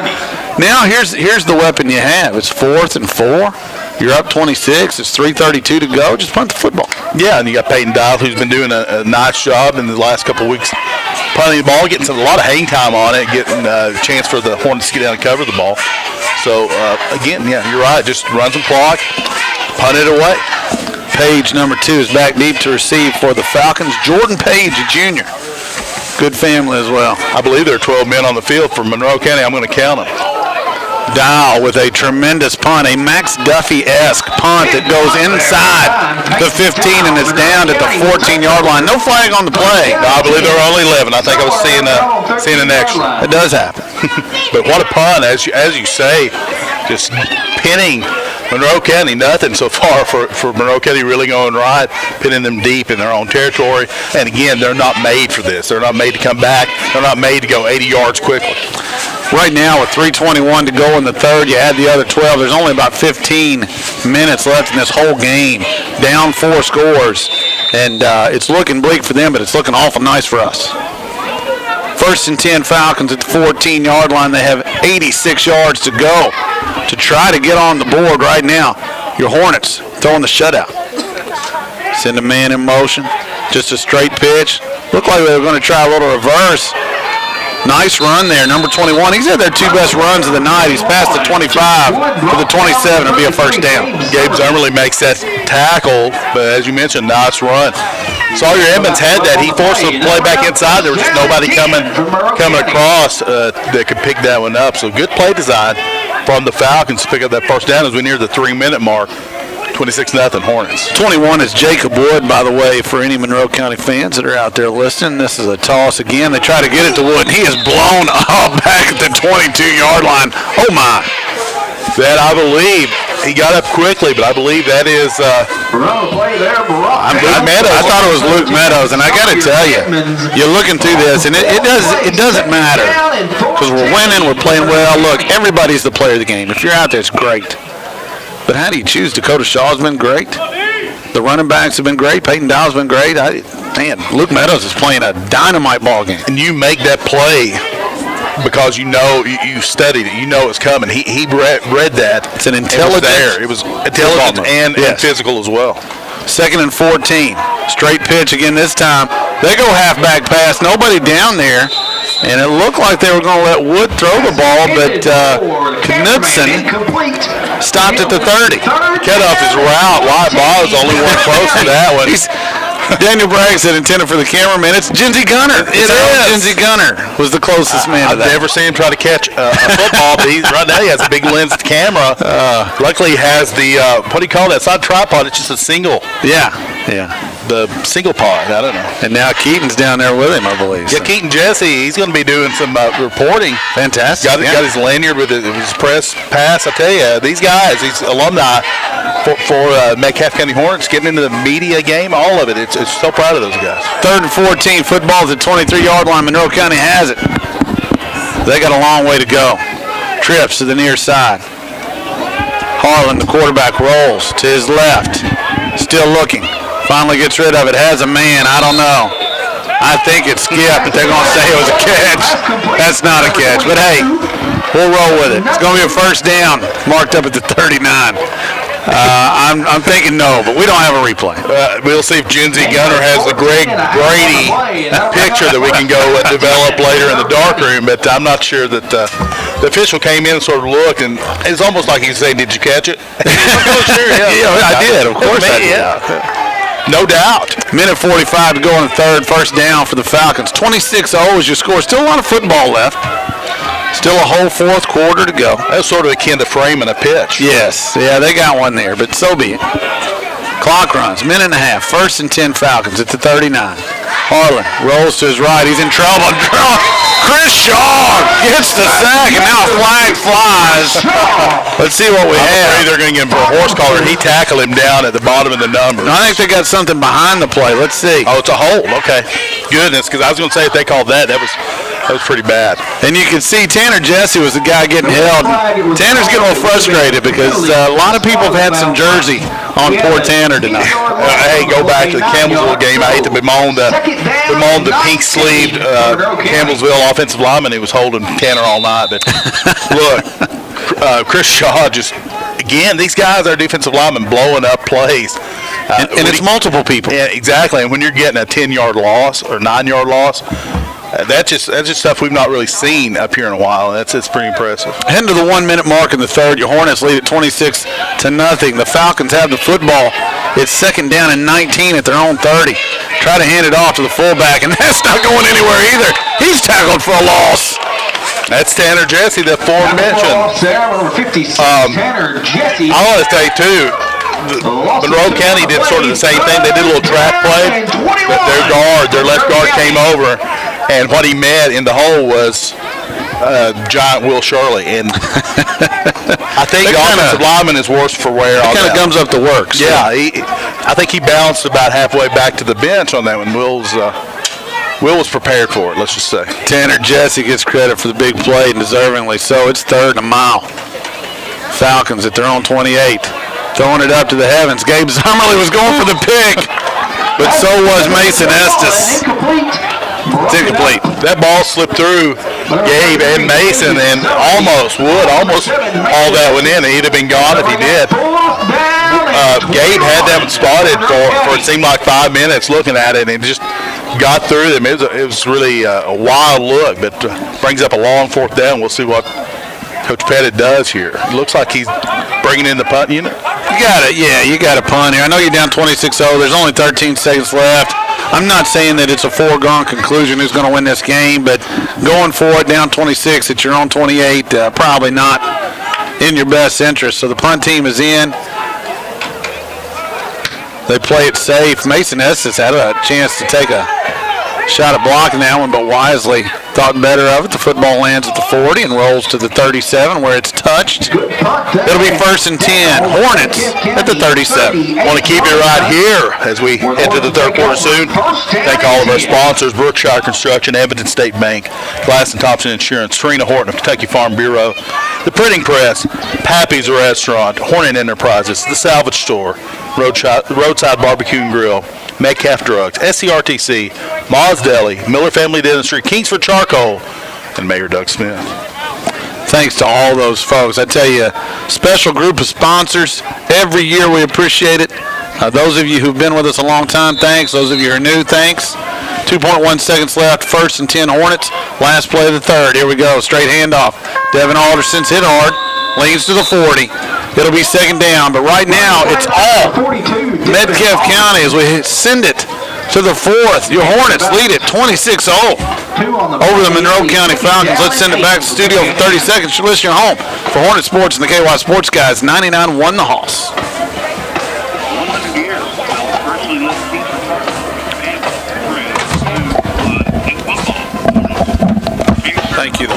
Now here's the weapon you have. It's 4th and 4. You're up 26. It's 3:32 to go. Just punt the football. Yeah, and you got Peyton Dowell, who's been doing a nice job in the last couple of weeks punting the ball, getting a lot of hang time on it, getting a chance for the Hornets to get down and cover the ball. So, again, yeah, you're right. Just run some clock, punt it away. Page, number 2, is back deep to receive for the Falcons. Jordan Page, a junior. Good family as well. I believe there are 12 men on the field for Monroe County. I'm going to count them. Dowell with a tremendous punt, a Max Duffy-esque punt that goes inside the 15 and is down at the 14-yard line. No flag on the play. No, I believe there were only 11. I think I was seeing an extra. It does happen. But what a punt, as you say, just pinning Monroe County. Nothing so far for Monroe County really going right, pinning them deep in their own territory. And again, they're not made for this. They're not made to come back. They're not made to go 80 yards quickly. Right now, with 3:21 to go in the 3rd, you add the other 12. There's only about 15 minutes left in this whole game. Down 4 scores, and it's looking bleak for them, but it's looking awful nice for us. 1st and 10 Falcons at the 14-yard line. They have 86 yards to go to try to get on the board right now. Your Hornets throwing the shutout. Send a man in motion. Just a straight pitch. Looked like they were going to try a little reverse. Nice run there, number 21. He's had their 2 best runs of the night. He's past the 25 to the 27. It'll be a first down. Gabe Zermerly makes that tackle, but as you mentioned, nice run. Sawyer Edmonds had that. He forced him to play back inside. There was just nobody coming across that could pick that one up. So good play design from the Falcons to pick up that first down as we near the 3-minute mark. 26-0 Hornets. 21 is Jacob Wood, by the way, for any Monroe County fans that are out there listening. This is a toss again. They try to get it to Wood, and he is blown up back at the 22-yard line. Oh, my. That, I believe, he got up quickly, but I believe that is Luke Meadows. I thought it was Luke Meadows, and I got to tell you, you're looking through this, and it doesn't matter because we're winning, we're playing well. Look, everybody's the player of the game. If you're out there, it's great. But how do you choose? Dakota Shaw's been great. The running backs have been great. Peyton Dowell's been great. Luke Meadows is playing a dynamite ball game. And you make that play because you know you studied it. You know it's coming. He read that. It's an intelligent. It was intelligent and physical as well. 2nd and 14. Straight pitch again this time. They go halfback pass. Nobody down there. And it looked like they were going to let Wood throw the ball, but Knudsen stopped at the 30. Cut off his route. Wyatt Ball was the only one close to that one. Daniel Bragg said intended for the cameraman. It's Jinsey Gunner. Jinsey Gunner was the closest man to that. I've never seen him try to catch a football, but right now he has a big lensed camera. Luckily he has the, what do you call that? It's not a tripod, it's just a single. Yeah. The single pod, I don't know. And now Keaton's down there with him, I believe. Yeah, Keaton Jesse, he's going to be doing some reporting. Fantastic. Got his lanyard with his press pass. I tell you, these guys, these alumni for Metcalfe County Hornets getting into the media game, all of it. It's so proud of those guys. 3rd and 14, football's at 23-yard line. Monroe County has it. They got a long way to go. Trips to the near side. Harlan, the quarterback, rolls to his left. Still looking. Finally gets rid of it. Has a man. I don't know. I think it's Skip, but they're going to say it was a catch. That's not a catch. But, hey, we'll roll with it. It's going to be a first down marked up at the 39. I'm thinking no, but we don't have a replay. We'll see if Genzie Gunner has the Greg Brady picture that we can go develop later in the dark room, but I'm not sure that the official came in and sort of looked, and it's almost like he's saying, "Did you catch it?" Sure, Yeah, I did. Of course I did. Yeah. No doubt. Minute 45 to go in the third. First down for the Falcons. 26-0 is your score. Still a lot of football left. Still a whole fourth quarter to go. That's sort of akin to framing a pitch. Yes. Yeah, they got one there, but so be it. Clock runs. Minute and a half. First and 10 Falcons at the 39. Harlan rolls to his right. He's in trouble. Chris Shaw gets the sack, and now a flag flies. Let's see what we I'm have. afraid they're going to get him for a horse collar. He tackled him down at the bottom of the numbers. No, I think they got something behind the play. Let's see. Oh, it's a hold. Okay. Goodness, because I was going to say if they called that was pretty bad. And you can see Tanner Jesse was the guy getting held. Tanner's getting a little frustrated because a lot of people have had some jersey on poor Tanner tonight. Hey, go back to the Campbellsville game. I hate to bemoan the pink-sleeved Campbellsville offensive lineman who was holding Tanner all night. But look, Chris Shaw just, again, these guys are defensive linemen blowing up plays. And it's multiple people. Yeah, exactly. And when you're getting a 10-yard loss or 9-yard loss, that's just stuff we've not really seen up here in a while, and it's pretty impressive. Heading to the 1 minute mark in the third, your Hornets lead at 26-0. The Falcons have the football. It's second down and 19 at their own 30. Try to hand it off to the fullback, and that's not going anywhere either. He's tackled for a loss. That's Tanner Jesse, the aforementioned. Tanner Jesse. I want to say, too, Monroe County did sort of the same thing. They did a little trap play, but their left guard came over, and what he met in the hole was giant Will Shirley. And I think the offensive lineman is worse for wear on that. Kind of gums up the works. Yeah, I think he bounced about halfway back to the bench on that one. Will was prepared for it, let's just say. Tanner Jesse gets credit for the big play, and deservingly so. It's third and a mile. Falcons at their own 28. Throwing it up to the heavens. Gabe Zummerly was going for the pick, but so was Mason Estes. It's incomplete. That ball slipped through Gabe and Mason and almost all that went in. He'd have been gone if he did. Gabe had them spotted for it seemed like 5 minutes looking at it, and just got through them. It was really a wild look, but brings up a long fourth down. We'll see what Coach Pettit does here. It looks like he's bringing in the punt unit. You got a punt here. I know you're down 26-0. There's only 13 seconds left. I'm not saying that it's a foregone conclusion who's going to win this game, but going for it down 26 at your own 28, probably not in your best interest. So the punt team is in. They play it safe. Mason Estes had a chance to take a shot at blocking that one, but wisely thought better of it. The football lands at the 40 and rolls to the 37 where it's touched. It'll be first and 10. Hornets at the 37. Want to keep it right here as we head to the third quarter soon. Thank all of our sponsors, Brookshire Construction, Evanston State Bank, Glass and Thompson Insurance, Serena Horton of Kentucky Farm Bureau, The Printing Press, Pappy's Restaurant, Hornet Enterprises, The Salvage Store, Roadside Barbecue and Grill, Metcalfe Drugs, SCRTC, Ma's Deli, Miller Family Dentistry, Kingsford Charcoal, and Mayor Doug Smith. Thanks to all those folks. I tell you, special group of sponsors. Every year we appreciate it. Those of you who've been with us a long time, thanks. Those of you who are new, thanks. 2.1 seconds left. First and 10 Hornets. Last play of the third. Here we go. Straight handoff. Devin Alderson's hit hard. Leans to the 40. It'll be second down, but right now it's all Metcalfe County as we send it to the fourth. Your Hornets lead it 26-0 over the Monroe County Falcons. Let's send it back to the studio for 30 seconds. You're listening home for Hornet Sports and the KY Sports Guys. 99 won the Hoss. 100 years, I'll personally let Keith football. Thank you.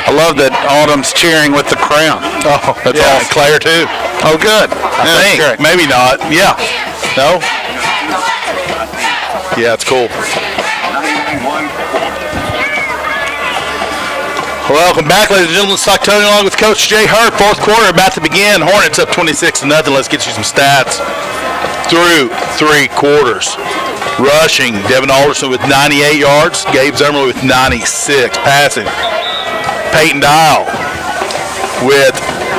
I love that Autumn's cheering with the crown. Oh, that's awesome. Claire, too. Oh, good. I think. Maybe not. Yeah. No? Yeah, it's cool. Welcome back, ladies and gentlemen. Stockton along with Coach Jay Hurt. Fourth quarter about to begin. Hornets up 26-0. Let's get you some stats. through 3 quarters. Rushing, Devin Alderson with 98 yards, Gabe Zimmerly with 96. Passing, Peyton Dial with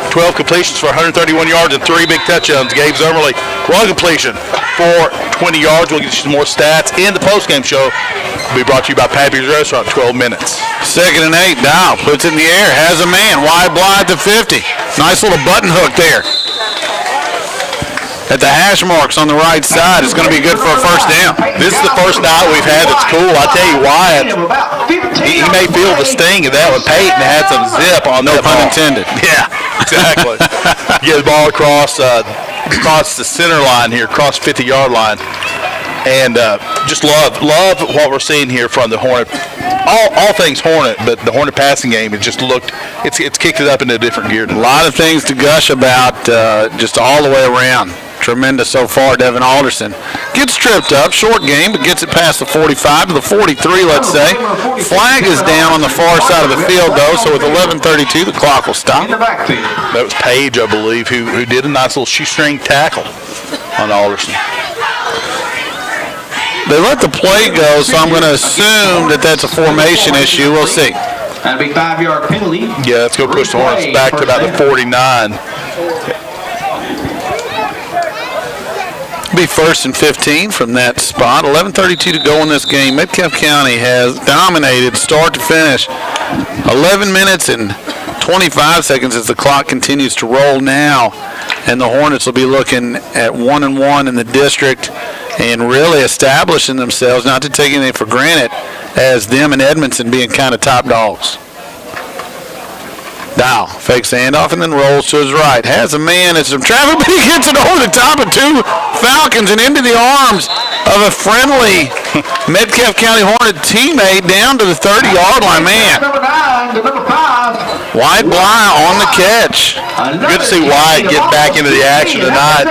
12 completions for 131 yards and 3 big touchdowns. Gabe Zimmerly, 1 completion for 20 yards. We'll get you some more stats in the postgame show. Will be brought to you by Pappy's Restaurant, 12 minutes. 2nd and 8. Dow puts it in the air, has a man, wide blind to 50. Nice little button hook there. At the hash marks on the right side, it's going to be good for a first down. This is the first night we've had that's cool. I tell you why. He may feel the sting of that one. Peyton had some zip on No that pun ball. intended. Yeah, exactly. Get the ball across the center line here, across 50-yard line. And just love what we're seeing here from the Hornet. All things Hornet, but the Hornet passing game, it's kicked it up into a different gear A tonight. lot of things to gush about just all the way around. Tremendous so far. Devin Alderson gets tripped up, short game, but gets it past the 45 to the 43, let's say. Flag is down on the far side of the field, though, so with 11:32, the clock will stop. In the backfield. That was Page, I believe, who did a nice little shoestring tackle on Alderson. They let the play go, so I'm going to assume that that's a formation issue. We'll see. That'll be 5-yard penalty. Yeah, let's go push the Hornets back to about the 49. Be 1st and 15 from that spot. 11:32 to go in this game. Metcalfe County has dominated start to finish. 11 minutes and 25 seconds as the clock continues to roll now. And the Hornets will be looking at 1-1 in the district and really establishing themselves, not to take anything for granted, as them and Edmondson being kind of top dogs. Dow fakes the handoff and then rolls to his right. Has a man at some traffic, but he gets it over the top of 2 Falcons and into the arms of a friendly Metcalfe County Hornet teammate down to the 30-yard line. Man, Number 9 to number 5. Wyatt Bly on the catch. Good to see Wyatt get back into the action tonight.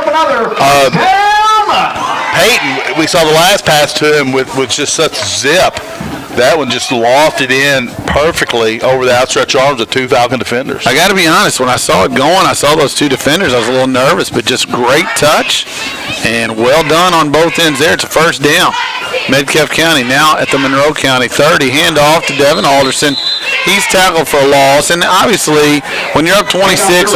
Peyton, we saw the last pass to him with just such zip. That one just lofted in perfectly over the outstretched arms of 2 Falcon defenders. I got to be honest, when I saw it going, I saw those 2 defenders, I was a little nervous, but just great touch and well done on both ends there. It's a first down. Metcalfe County now at the Monroe County 30. Handoff to Devin Alderson. He's tackled for a loss, and obviously when you're up 26-0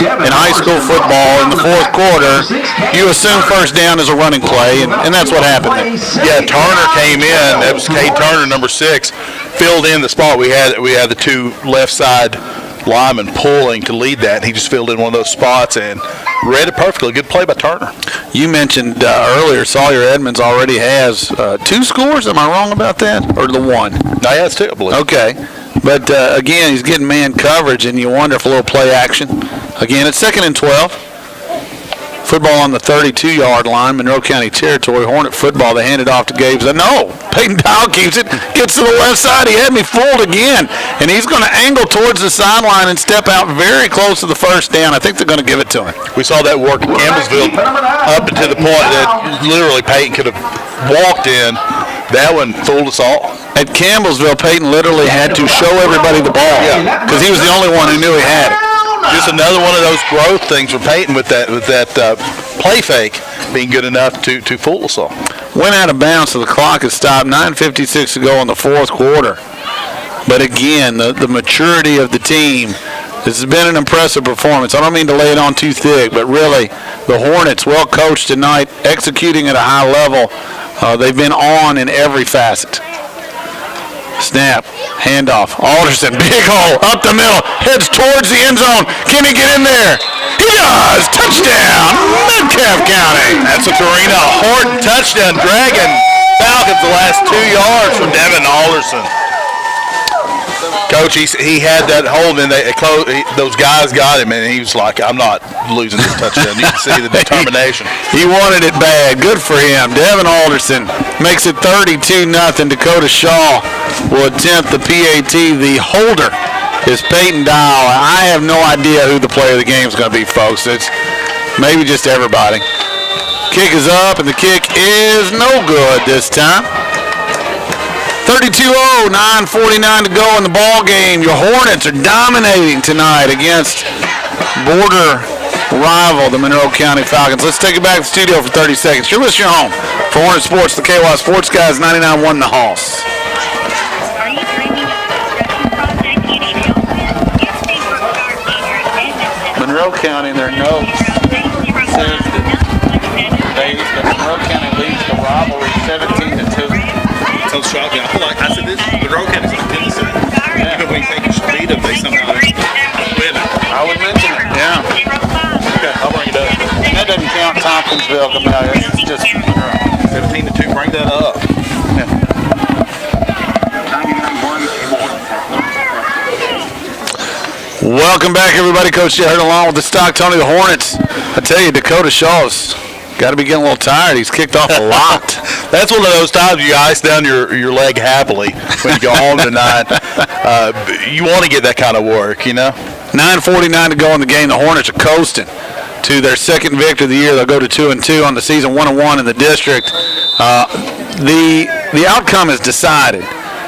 in high school football in the 4th quarter, you assume first down is a running play, and that's what happened there. Yeah, Turner came in. That was Kate Turner, number 6, filled in the spot. We had the 2 left side linemen pulling to lead that. He just filled in one of those spots and read it perfectly. Good play by Turner. You mentioned earlier Sawyer Edmonds already has 2 scores. Am I wrong about that, or the 1? No, he has 2, I believe. Okay. But, again, he's getting man coverage, and you wonder if a little play action. Again, it's 2nd and 12. Football on the 32-yard line, Monroe County territory. Hornet football, they hand it off to Gabe. No, Peyton Dow keeps it, gets to the left side. He had me fooled again. And he's going to angle towards the sideline and step out very close to the first down. I think they're going to give it to him. We saw that work at Campbellsville up to the point that literally Peyton could have walked in. That one fooled us all. At Campbellsville, Peyton literally had to show everybody the ball because he was the only one who knew he had it. Just another one of those growth things for Peyton with that play fake being good enough to fool us all. Went out of bounds, so the clock has stopped. 9:56 to go in the 4th quarter. But again, the maturity of the team, this has been an impressive performance. I don't mean to lay it on too thick, but really, the Hornets, well coached tonight, executing at a high level. They've been on in every facet. Snap, handoff, Alderson, big hole, up the middle, heads towards the end zone. Can he get in there? He does! Touchdown, Metcalfe County. That's a Torino Horton touchdown, dragging Falcons the last 2 yards from Devin Alderson. Coach, he had that hold, and those guys got him, and he was like, I'm not losing this touchdown. You can see the determination. He wanted it bad. Good for him. Devin Alderson makes it 32-0. Dakota Shaw will attempt the PAT. The holder is Peyton Dial. I have no idea who the player of the game is going to be, folks. It's maybe just everybody. Kick is up, and the kick is no good this time. 32-0, 9:49 to go in the ball game. Your Hornets are dominating tonight against border rival, the Monroe County Falcons. Let's take it back to the studio for 30 seconds. You're listening home for Hornet Sports, the KY Sports Guys, 99.1 The Hoss. Are you dreaming of a construction project you need help with? Give Steve Brookard Senior attendance. Monroe County, their notes says that the Monroe County leads the rivalry 17-2. Sounds shocking. I said this, Monroe County's like Tennessee. Even when you think you should beat them, they somehow win it. I would mention it. Yeah. Okay, I'll bring it up. And that doesn't count Tompkinsville coming out here. It's just 17-2, bring that up. Welcome back, everybody. Coach Jay Hurt along with the Stock Tony, the Hornets. I tell you, Dakota Shaw's got to be getting a little tired. He's kicked off a lot. That's one of those times you ice down your leg happily when you go home tonight. You want to get that kind of work, you know? 9:49 to go in the game. The Hornets are coasting to their second victory of the year. They'll go to 2-2 on the season, 1-1 in the district. The outcome is decided.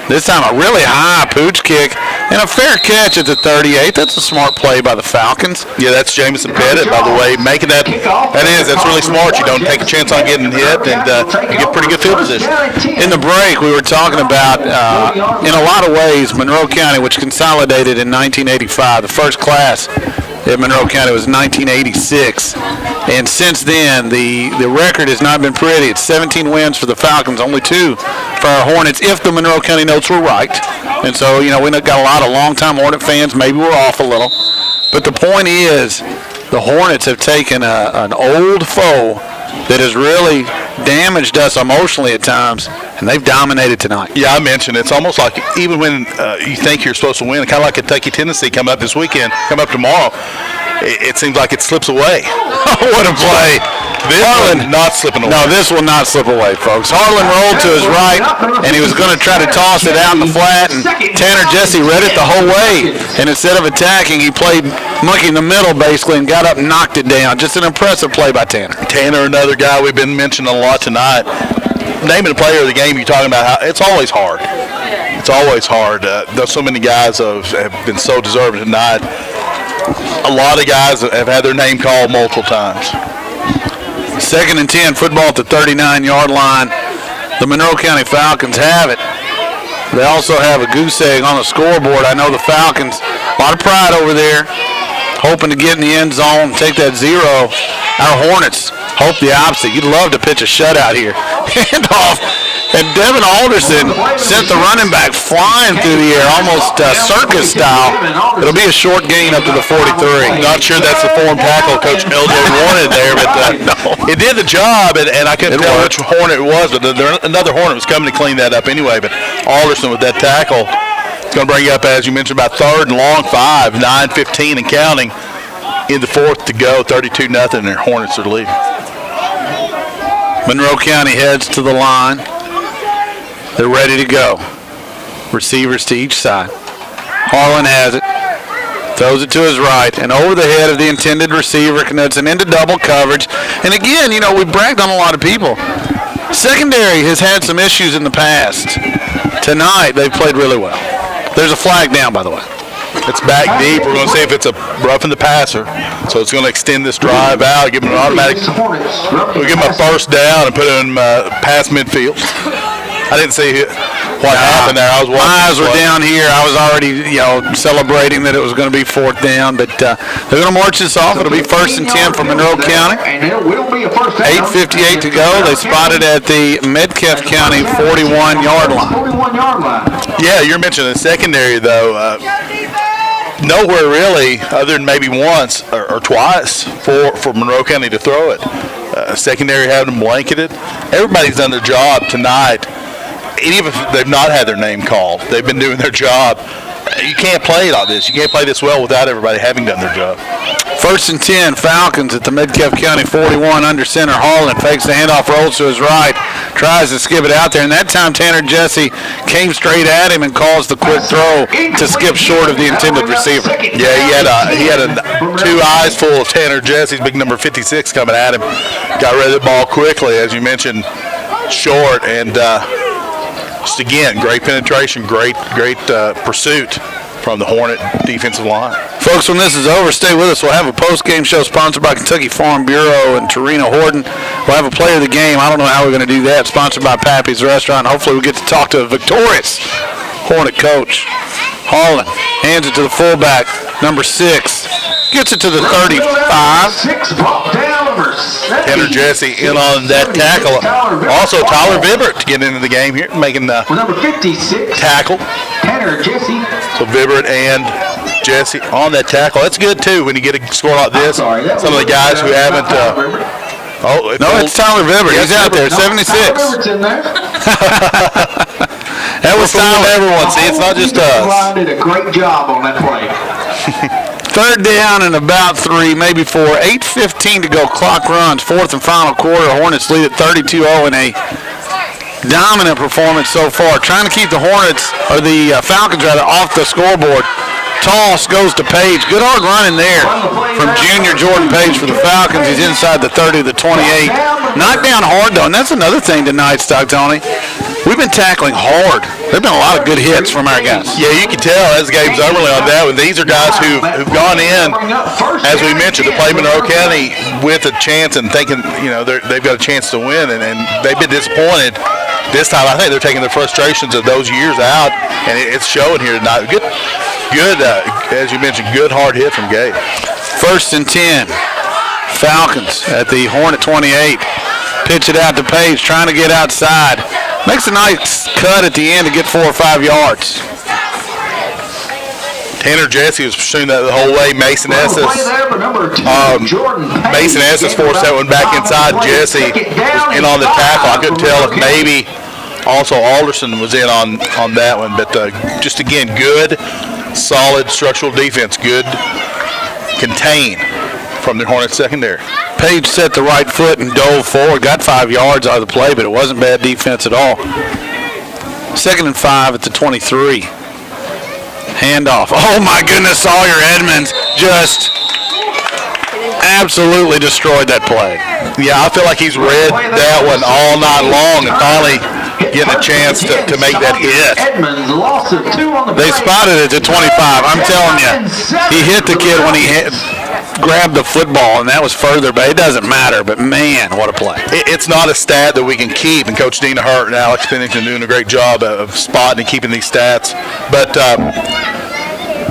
This time a really high pooch kick and a fair catch at the 38. That's a smart play by the Falcons. Yeah, that's Jamison Pettit, by the way, making that. That's really smart. You don't take a chance on getting hit, and you get pretty good field position. In the break, we were talking about, in a lot of ways, Monroe County, which consolidated in 1985, the first class at Monroe County was 1986. And since then, the record has not been pretty. It's 17 wins for the Falcons, only 2 for our Hornets, if the Monroe County notes were right. And so, we got a lot of longtime Hornet fans. Maybe we're off a little. But the point is, the Hornets have taken an old foe that has really damaged us emotionally at times, and they've dominated tonight. Yeah, I mentioned it's almost like even when you think you're supposed to win, kind of like Kentucky, Tennessee coming up this weekend, come up tomorrow, it seems like it slips away. What a play. This one not slipping away. No, this will not slip away, folks. Harlan rolled to his right, and he was going to try to toss it out in the flat, and Tanner Jesse read it the whole way. And instead of attacking, he played monkey in the middle, basically, and got up and knocked it down. Just an impressive play by Tanner. Tanner, another guy we've been mentioning a lot tonight. Naming the player of the game, you're talking about it's always hard. It's always hard. There's so many guys have been so deserving tonight. A lot of guys have had their name called multiple times. 2nd and 10, football at the 39-yard line. The Monroe County Falcons have it. They also have a goose egg on the scoreboard. I know the Falcons, a lot of pride over there, hoping to get in the end zone, take that 0. Our Hornets hope the opposite. You'd love to pitch a shutout here. Handoff, and Devin Alderson sent the running back flying through the air, almost circus style. It'll be a short gain up to the 43. Not sure that's the form tackle Coach LJ wanted there, but it did the job, and I couldn't tell which Hornet it was, but another Hornet was coming to clean that up anyway. But Alderson with that tackle, it's going to bring you up, as you mentioned, about 3rd and long 5, 9:15 and counting. In the 4th to go, 32-0, and their Hornets are leading. Monroe County heads to the line. They're ready to go. Receivers to each side. Harlan has it. Throws it to his right, and over the head of the intended receiver, connotes an into double coverage. And again, we bragged on a lot of people. Secondary has had some issues in the past. Tonight, they've played really well. There's a flag down, by the way. It's back deep. We're going to see if it's a roughing the passer. So it's going to extend this drive out, give him an automatic. We'll give him a first down and put him past midfield. I didn't see what happened there. I was watching. My eyes were down here. I was already, celebrating that it was going to be 4th down. But they're going to march this off. It'll be 1st and 10 for Monroe County. 8:58 to go. They spotted at the Metcalfe County 41-yard line. Yeah, you're mentioning the secondary, though. Nowhere really, other than maybe once or twice, for Monroe County to throw it. Secondary having them blanketed. Everybody's done their job tonight. And even if they've not had their name called, they've been doing their job. You can't play like this. You can't play this well without everybody having done their job. 1st and 10, Falcons at the Metcalfe County 41, under center. Harlan fakes the handoff, rolls to his right, tries to skip it out there, and that time Tanner Jesse came straight at him and caused the quick throw to skip short of the intended receiver. Yeah, he had 2 eyes full of Tanner Jesse's big number 56 coming at him. Got rid of the ball quickly, as you mentioned, short, and just again, great penetration, great pursuit from the Hornet defensive line. Folks, when this is over, stay with us. We'll have a post-game show sponsored by Kentucky Farm Bureau and Tarina Horton. We'll have a player of the game. I don't know how we're going to do that. Sponsored by Pappy's Restaurant. Hopefully we get to talk to a victorious Hornet coach. Harlan hands it to the fullback, number 6. Gets it to the 35. 6 brought down number 7. Tanner Jesse in on that tackle. Also, Tyler Vibert to get into the game here, making the Number 56. tackle. Tanner Jesse. So Vibert and Jesse on that tackle. That's good, too, when you get a score like this. Some of the guys who haven't... No, it's Tyler Vibert. He's out there, 76. Tyler Vibert's in there. That was Time time. everyone. See, it's not just us. Line did a great job on that play. 3rd down and about 3, maybe 4. 8:15 to go. Clock runs. 4th and final quarter. Hornets lead at 32-0 in a dominant performance so far. Trying to keep the Hornets, or the Falcons rather, off the scoreboard. Toss goes to Page. Good hard running there from junior Jordan Page for the Falcons. He's inside the 30 to the 28. Knocked down hard, though, and that's another thing tonight, Stock Tony. We've been tackling hard. There have been a lot of good hits from our guys. Yeah, you can tell as the game's early on that one. These are guys who've gone in, as we mentioned, to play Monroe County with a chance and thinking, they've got a chance to win, and they've been disappointed. This time, I think they're taking the frustrations of those years out, and it's showing here tonight. Good, as you mentioned, good hard hit from Gabe. 1st and 10. Falcons at the Hornet 28. Pitch it out to Page, trying to get outside. Makes a nice cut at the end to get 4 or 5 yards. Tanner Jesse was pursuing that the whole way. Mason Estes. Mason Estes forced that one back inside. Jesse was in on the tackle. I couldn't tell if maybe also Alderson was in on that one. But just, again, good, solid structural defense. Good contain from the Hornets secondary. Page set the right foot and dove forward. Got 5 yards out of the play, but it wasn't bad defense at all. 2nd and 5 at the 23. Handoff. Oh, my goodness. Sawyer Edmonds just absolutely destroyed that play. Yeah, I feel like he's read that one all night long and finally getting a chance to make that hit. They spotted it at 25. I'm telling you, he hit the kid when he grabbed the football, and that was further, but it doesn't matter. But, man, what a play. It's not a stat that we can keep, and Coach Dina Hurt and Alex Pennington doing a great job of spotting and keeping these stats. But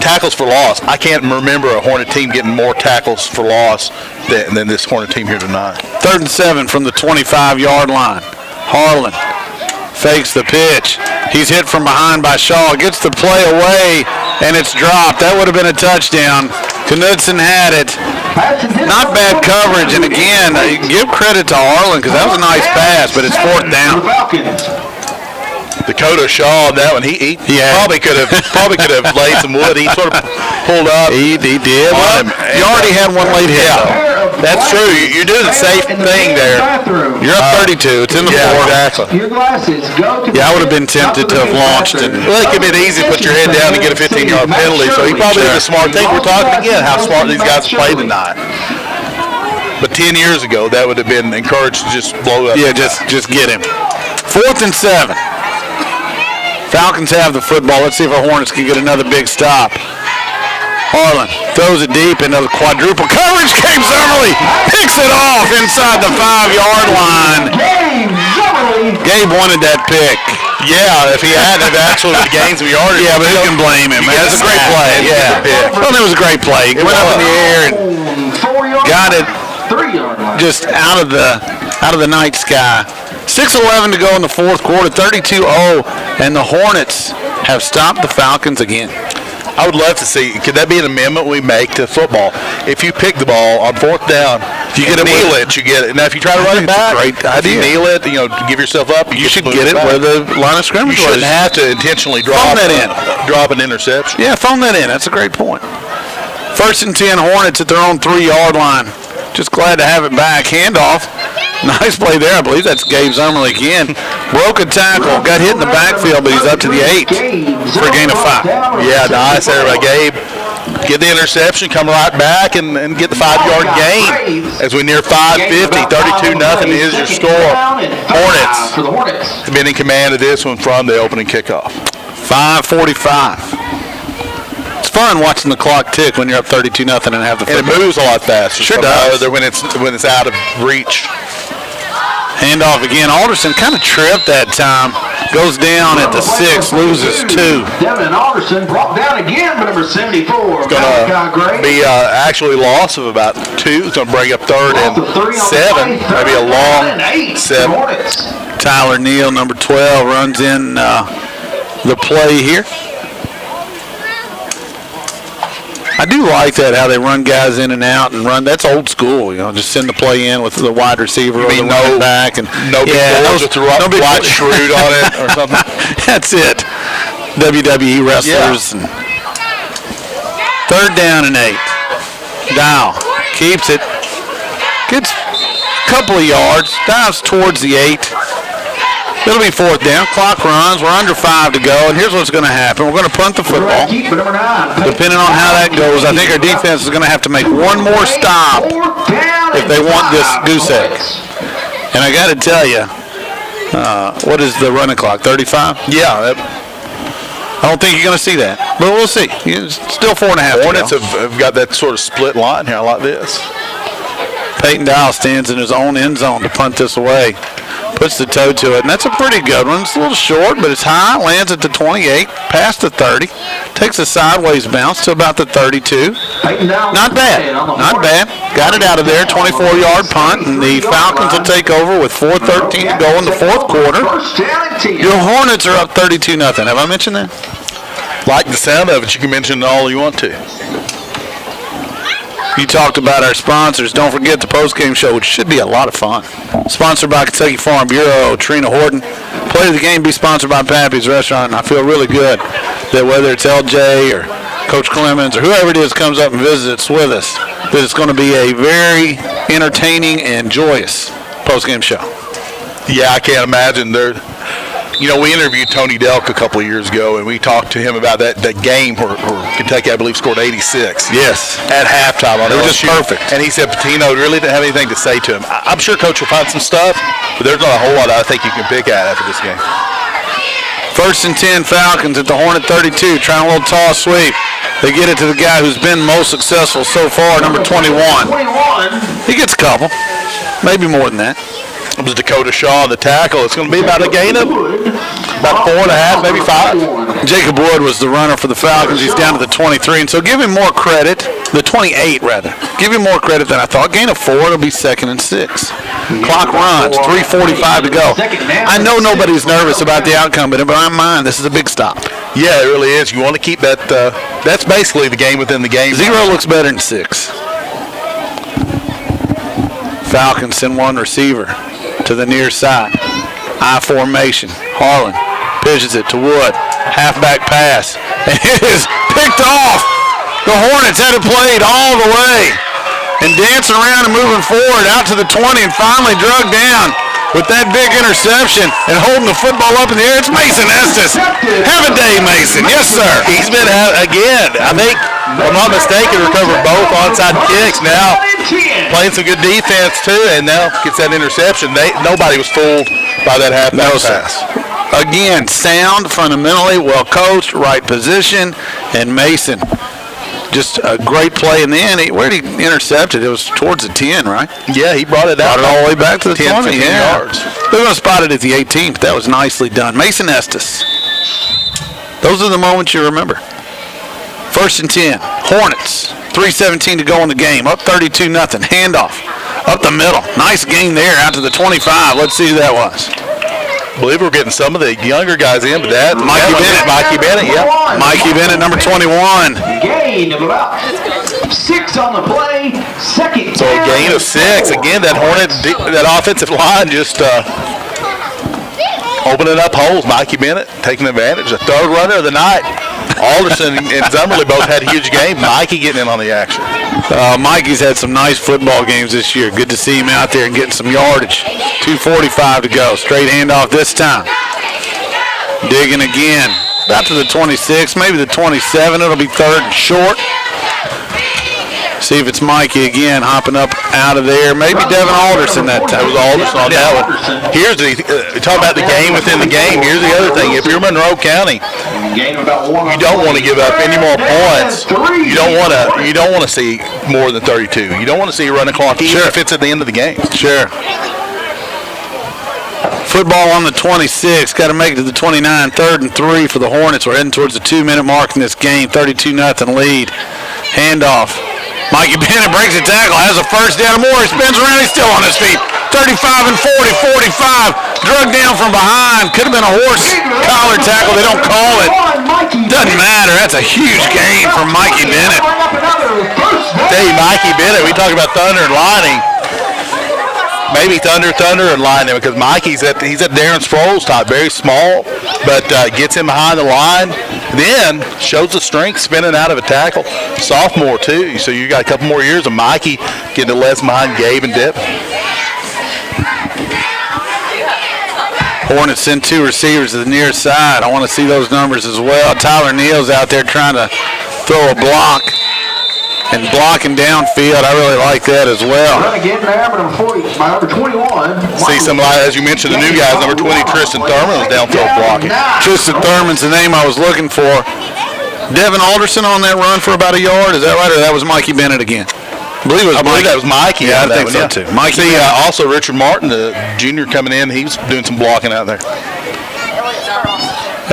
tackles for loss, I can't remember a Hornet team getting more tackles for loss than this Hornet team here tonight. 3rd and 7 from the 25-yard line. Harlan fakes the pitch. He's hit from behind by Shaw. Gets the play away, and it's dropped. That would have been a touchdown. Knudsen had it. Not bad coverage, and again, give credit to Harlan because that was a nice pass, but it's 4th down. Dakota Shaw on that one, he probably could have laid some wood. He sort of pulled up. He did. You already had one late hit. Yeah, that's true. You're doing the safe thing there. You're up 32. It's in the 4th. Exactly. Your glasses go to. Yeah, I would have been tempted to have launched it. Well, it could have been easy to put your head down and get a 15-yard penalty. So he probably did a smart thing. We're talking again how smart these guys have played tonight. But 10 years ago, that would have been encouraged to just blow up. Yeah, just get him. 4th and 7. Falcons have the football. Let's see if our Hornets can get another big stop. Harlan throws it deep into the quadruple coverage. Gabe Zummerly picks it off inside the 5-yard line. Gabe wanted that pick. Yeah, if he had actually the gains of yardage. Yeah, but who can blame him? That's a great play. Yeah. Well, it was a great play. He went up in the air and got it just out of the night sky. 6:11 to go in the 4th quarter, 32-0, and the Hornets have stopped the Falcons again. I would love to see, could that be an amendment we make to football? If you pick the ball on 4th down, if you get kneel it, you get it. Now, if you try to run it back, great idea. If you kneel it, give yourself up, you should get it where the line of scrimmage was. You shouldn't have to intentionally drop an interception. Yeah, phone that in. That's a great point. 1st and 10, Hornets at their own 3-yard line. Just glad to have it back. Handoff. Nice play there. I believe that's Gabe Zummerly again. Broke a tackle. Got hit in the backfield, but he's up to the 8 for a gain of 5. Yeah, nice there by Gabe. Get the interception, come right back, and get the 5-yard gain as we near 5:50. 32-0 is your score. Hornets have been in command of this one from the opening kickoff. 5:45. fun watching the clock tick when you're up 32-0 and have the And it football. moves a lot faster. Sure So does. when it's out of reach. Handoff again. Alderson kind of tripped that time. Goes down at the 6, loses 2. Devin Alderson brought down again by number 74. Going to be actually loss of about 2. It's going to bring up third and 7. Maybe a long 7. Tyler Neal, number 12, runs in the play here. I do like that, how they run guys in and out and run. That's old school, just send the play in with the wide receiver or the running back. And No big balls with the white Shrewd on it or something. That's it. WWE wrestlers. And third down and 8. Dow keeps it. Gets a couple of yards. Dives towards the 8. It'll be fourth down. Clock runs. We're under 5 to go. And here's what's going to happen. We're going to punt the football. Depending on how that goes, I think our defense is going to have to make one more stop if they want this goose egg. And I got to tell you, what is the running clock? 35? Yeah. I don't think you're going to see that, but we'll see. It's still 4.5. Hornets have got that sort of split line here. I like this. Peyton Dial stands in his own end zone to punt this away. Puts the toe to it, and that's a pretty good one. It's a little short, but it's high. Lands at the 28, past the 30. Takes a sideways bounce to about the 32. Not bad. Not bad. Got it out of there. 24-yard punt, and the Falcons will take over with 4:13 to go in the fourth quarter. Your Hornets are up 32-0. Have I mentioned that? Like the sound of it, you can mention it all you want to. You talked about our sponsors. Don't forget the post-game show, which should be a lot of fun. Sponsored by Kentucky Farm Bureau, Trina Horton. Play of the game be sponsored by Pappy's Restaurant, and I feel really good that whether it's LJ or Coach Clemens or whoever it is comes up and visits with us, that it's going to be a very entertaining and joyous post-game show. Yeah, I can't imagine. We interviewed Tony Delk a couple of years ago, and we talked to him about that game where Kentucky, I believe, scored 86. Yes. At halftime on It was just LSU. perfect. And he said Patino really didn't have anything to say to him. I'm sure Coach will find some stuff, but there's not a whole lot I think you can pick at after this game. First and 10 Falcons at the Hornet 32, trying a little toss sweep. They get it to the guy who's been most successful so far, number 21. He gets a couple, maybe more than that. It was Dakota Shaw, the tackle. It's going to be about a gain of about 4.5, maybe 5. Jacob Wood was the runner for the Falcons. He's down to the 23, and so give him more credit. The 28, rather. Give him more credit than I thought. Gain of 4, it'll be 2nd and 6. Clock runs, 3:45 to go. I know nobody's nervous about the outcome, but in my mind, this is a big stop. Yeah, it really is. You want to keep that. That's basically the game within the game. 0 looks better than 6. Falcons send one receiver to the near side. I formation. Harlan pitches it to Wood. Halfback pass. And it is picked off. The Hornets had it played all the way. And dancing around and moving forward out to the 20 and finally drug down with that big interception and holding the football up in the air. It's Mason Estes. Have a day, Mason. Yes, sir. He's been again. I think, if I'm not mistaken, recovered both onside kicks. Now playing some good defense too, and now gets that interception. Nobody was fooled by that halfback pass. Again, sound, fundamentally well coached, right position, and Mason. Just a great play in the end. Where did he intercept it? It was towards the 10, right? Yeah, he brought it out. Brought it all the way back to the 10, 20. 15 yards. They're going to spot it at the 18th. That was nicely done. Mason Estes. Those are the moments you remember. First and 10. Hornets. 3:17 to go in the game. Up 32-0. Handoff. Up the middle. Nice gain there out to the 25. Let's see who that was. I believe we're getting some of the younger guys in, but Mikey Bennett, yeah. Mikey Bennett, number 21. Gain of about 6 on the play. Second. So a gain of 6. Again, that that offensive line just opening up holes. Mikey Bennett taking advantage. The third runner of the night. Alderson and Zummerly both had a huge game. Mikey getting in on the action. Mikey's had some nice football games this year. Good to see him out there and getting some yardage. 2:45 to go. Straight handoff this time. Digging again. About to the 26, maybe the 27. It'll be third and short. See if it's Mikey again, hopping up out of there. Maybe Devin Alderson that time. It was Alderson on that one. Here's the talk about the game within the game. Here's the other thing: if you're Monroe County, you don't want to give up any more points. You don't want to see more than 32. You don't want to see a running clock, even if it's at the end of the game. Sure. Football on the 26. Got to make it to the 29. 3rd and 3 for the Hornets. We're heading towards the 2-minute mark in this game. 32-0 lead. Handoff. Mikey Bennett breaks a tackle, has a first down and more. He spins around, he's still on his feet. 35 and 40, 45. Drugged down from behind. Could have been a horse collar tackle. They don't call it. Doesn't matter. That's a huge gain for Mikey Bennett. Hey, Mikey Bennett, we talk about Thunder and Lightning. Maybe Thunder and Lightning, because Mikey's he's at Darren Sproul's top, very small, but gets him behind the line, then shows the strength spinning out of a tackle. Sophomore too, so you got a couple more years of Mikey getting a lesson behind Gabe and Dip. Hornets send 2 receivers to the near side. I want to see those numbers as well. Tyler Neal's out there trying to throw a block. And blocking downfield, I really like that as well. Again there, number 21. See some, as you mentioned, the new guys, number 20, Tristan Thurman was downfield blocking. Tristan Thurman's the name I was looking for. Devin Alderson on that run for about a yard, is that right? Or that was Mikey Bennett again? I believe that was Mikey. Yeah, I think so too. Mikey. See, also Richard Martin, the junior coming in, he's doing some blocking out there.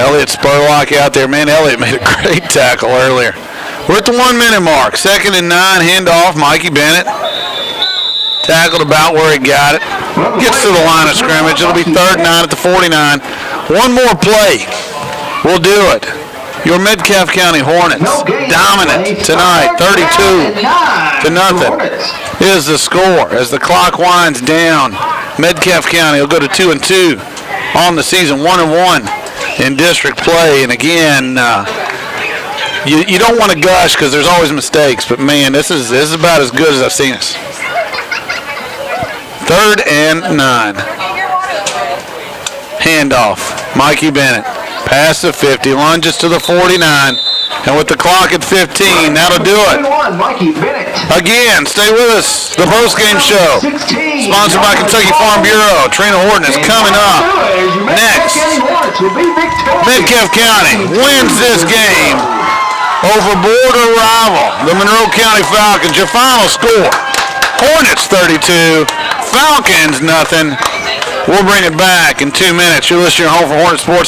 Elliott Spurlock out there. Man, Elliott made a great tackle earlier. We're at the 1-minute mark. 2nd and 9, handoff. Mikey Bennett tackled about where he got it. Gets to the line of scrimmage. It'll be 3rd and 9 at the 49. One more play. We'll do it. Your Metcalfe County Hornets dominant tonight, 32-0 is the score. As the clock winds down, Metcalfe County will go to 2-2 on the season, 1-1 in district play. And again, you don't want to gush because there's always mistakes, but man, this is about as good as I've seen us. 3rd and 9. Handoff. Mikey Bennett. Pass to 50. Lunges to the 49. And with the clock at 15, that'll do it. Again, stay with us. The postgame show. Sponsored by Kentucky Farm Bureau. Trina Horton is coming up next. Metcalfe County wins this game over border rival, the Monroe County Falcons. Your final score, Hornets 32, Falcons nothing. We'll bring it back in 2 minutes. You're listening to Home for Hornet Sports.